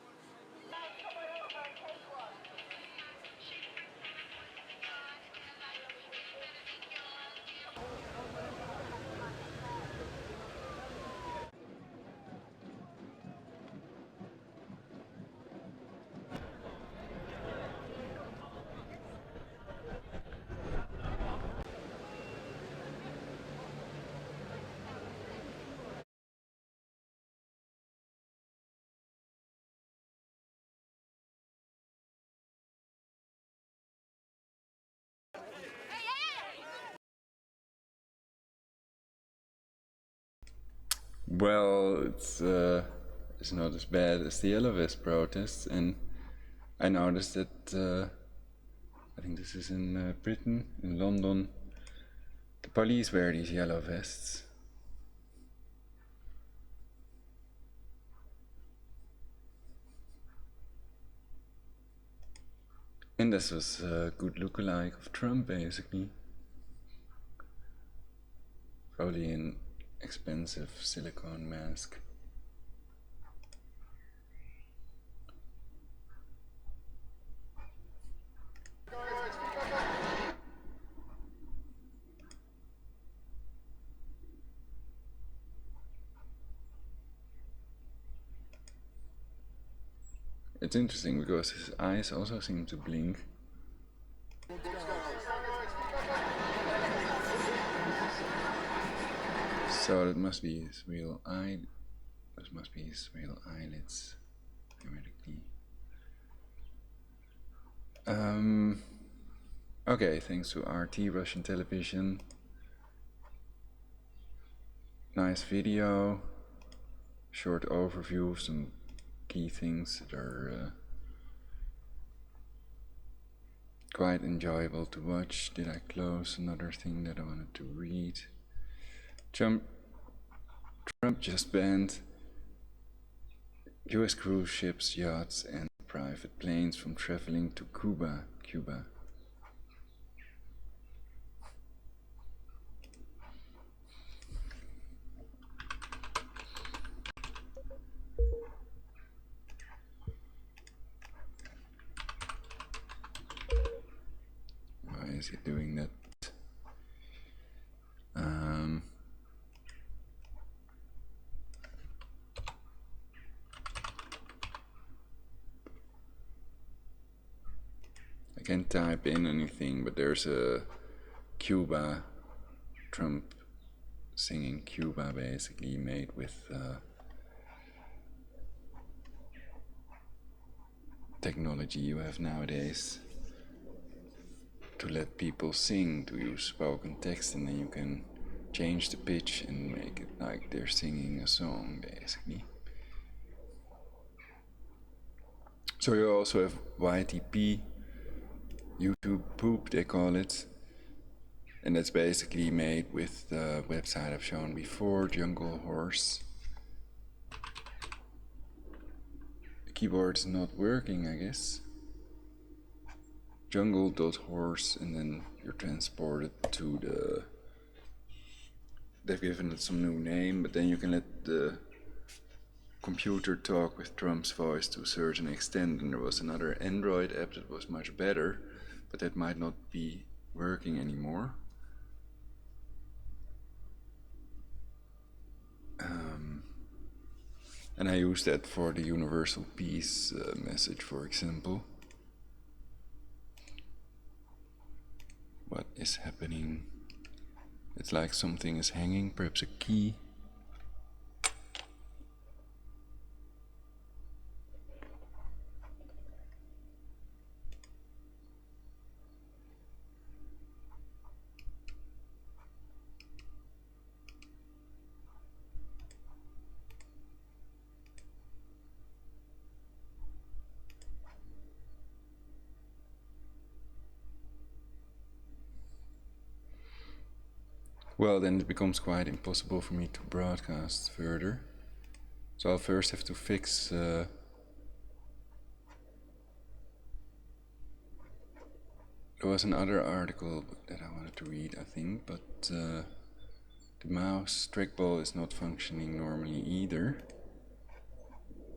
Well, it's not as bad as the Yellow Vest protests, and I noticed that I think this is in Britain, in London, the police wear these yellow vests. And this was a good lookalike of Trump, basically. Probably an expensive silicone mask. It's interesting because his eyes also seem to blink. So that must be his real eye. Those must be his real eyelids, theoretically. Okay, thanks to RT, Russian television. Nice video. Short overview of some key things that are quite enjoyable to watch. Did I close another thing that I wanted to read? Trump just banned US cruise ships, yachts and private planes from traveling to Cuba. Why is he doing that? I can't type in anything, but there's a Cuba, Trump singing Cuba, basically made with technology you have nowadays to let people sing, to use spoken text, and then you can change the pitch and make it like they're singing a song, basically. So you also have YTP, YouTube poop they call it, and that's basically made with the website I've shown before, Jungle Horse. The keyboard's not working, I guess. Jungle.horse, and then you're transported to the... They've given it some new name, but then you can let the computer talk with Trump's voice to a certain extent, and there was another Android app that was much better, but that might not be working anymore. And I use that for the universal peace message, for example. What is happening? It's like something is hanging, perhaps a key. Well, then it becomes quite impossible for me to broadcast further. So I'll first have to fix there was another article that I wanted to read, I think, but the mouse trackball is not functioning normally either.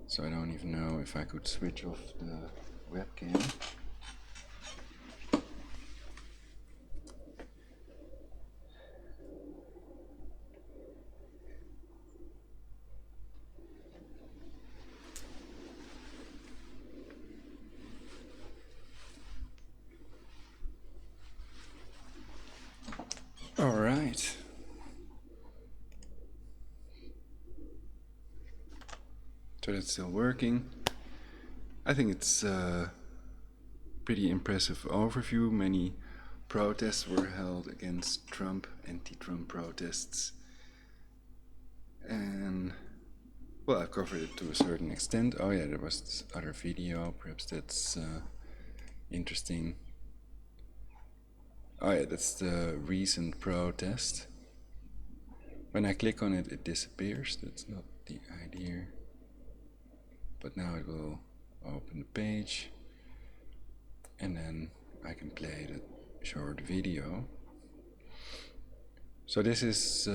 So I don't even know if I could switch off the webcam. All right. So that's still working. I think it's a pretty impressive overview. Many protests were held against Trump, anti-Trump protests. And, well, I've covered it to a certain extent. Oh yeah, there was this other video, perhaps that's interesting. Oh yeah, that's the recent protest. When I click on it, it disappears. That's not the idea. But now it will open the page, and then I can play the short video. So this is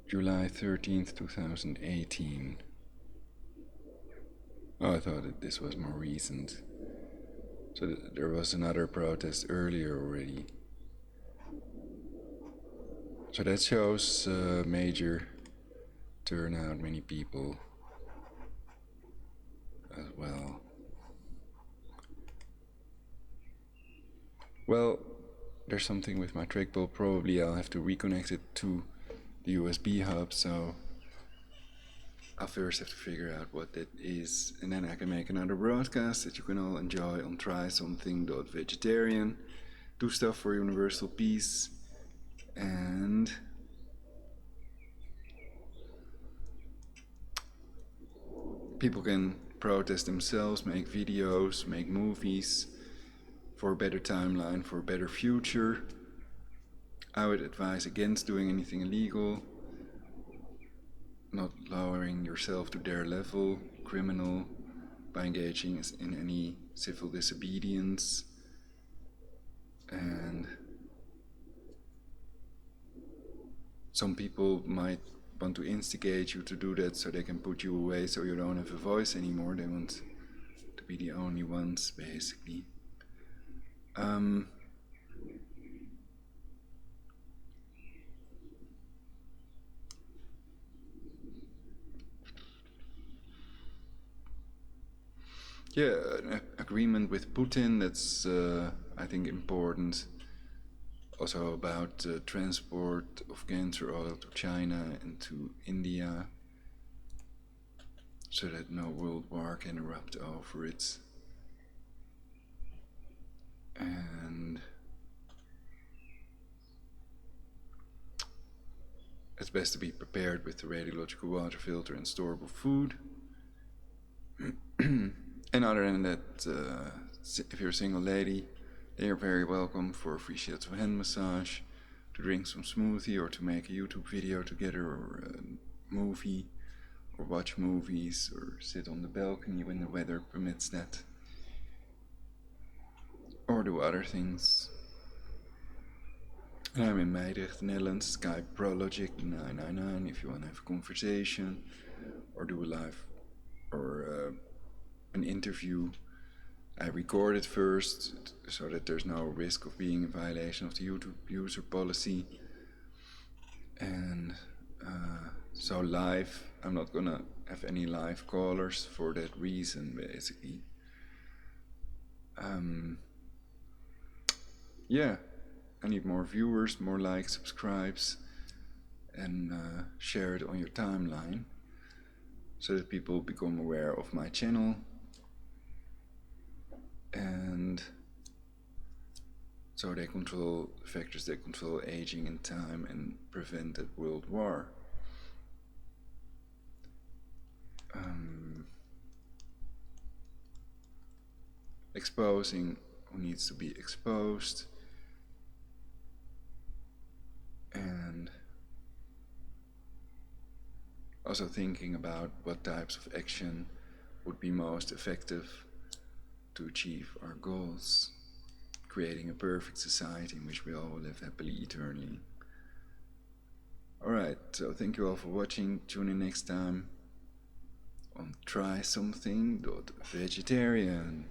July 13th, 2018. Oh, I thought that this was more recent. So there was another protest earlier already. So that shows major turnout, many people as well. Well, there's something with my trackball. Probably I'll have to reconnect it to the USB hub, so I'll first have to figure out what that is, and then I can make another broadcast that you can all enjoy on Try Something.Vegetarian. Do stuff for universal peace, and people can protest themselves, make videos, make movies for a better timeline, for a better future. I would advise against doing anything illegal, not lowering yourself to their level, criminal, by engaging in any civil disobedience. And some people might want to instigate you to do that so they can put you away so you don't have a voice anymore. They want to be the only ones, basically. Yeah, an agreement with Putin, that's I think important. Also about transport of cancer oil to China and to India, so that no world war can erupt over it. And it's best to be prepared with the radiological water filter and storable food. And other than that, if you're a single lady, they are very welcome for a free shiatsu hand massage, to drink some smoothie, or to make a YouTube video together, or a movie, or watch movies, or sit on the balcony when the weather permits that, or do other things. And I'm in Meidrecht, Netherlands. Skype Prologic 999 if you want to have a conversation, or do a live, or an interview. I record it first so that there's no risk of being in violation of the YouTube user policy. And so live, I'm not gonna have any live callers for that reason, basically. Yeah, I need more viewers, more likes, subscribes, and share it on your timeline so that people become aware of my channel. And so they control factors that control aging in time and prevent that world war. Exposing who needs to be exposed, and also thinking about what types of action would be most effective to achieve our goals, creating a perfect society in which we all will live happily eternally. Alright, so thank you all for watching. Tune in next time. on trysomething.vegetarian.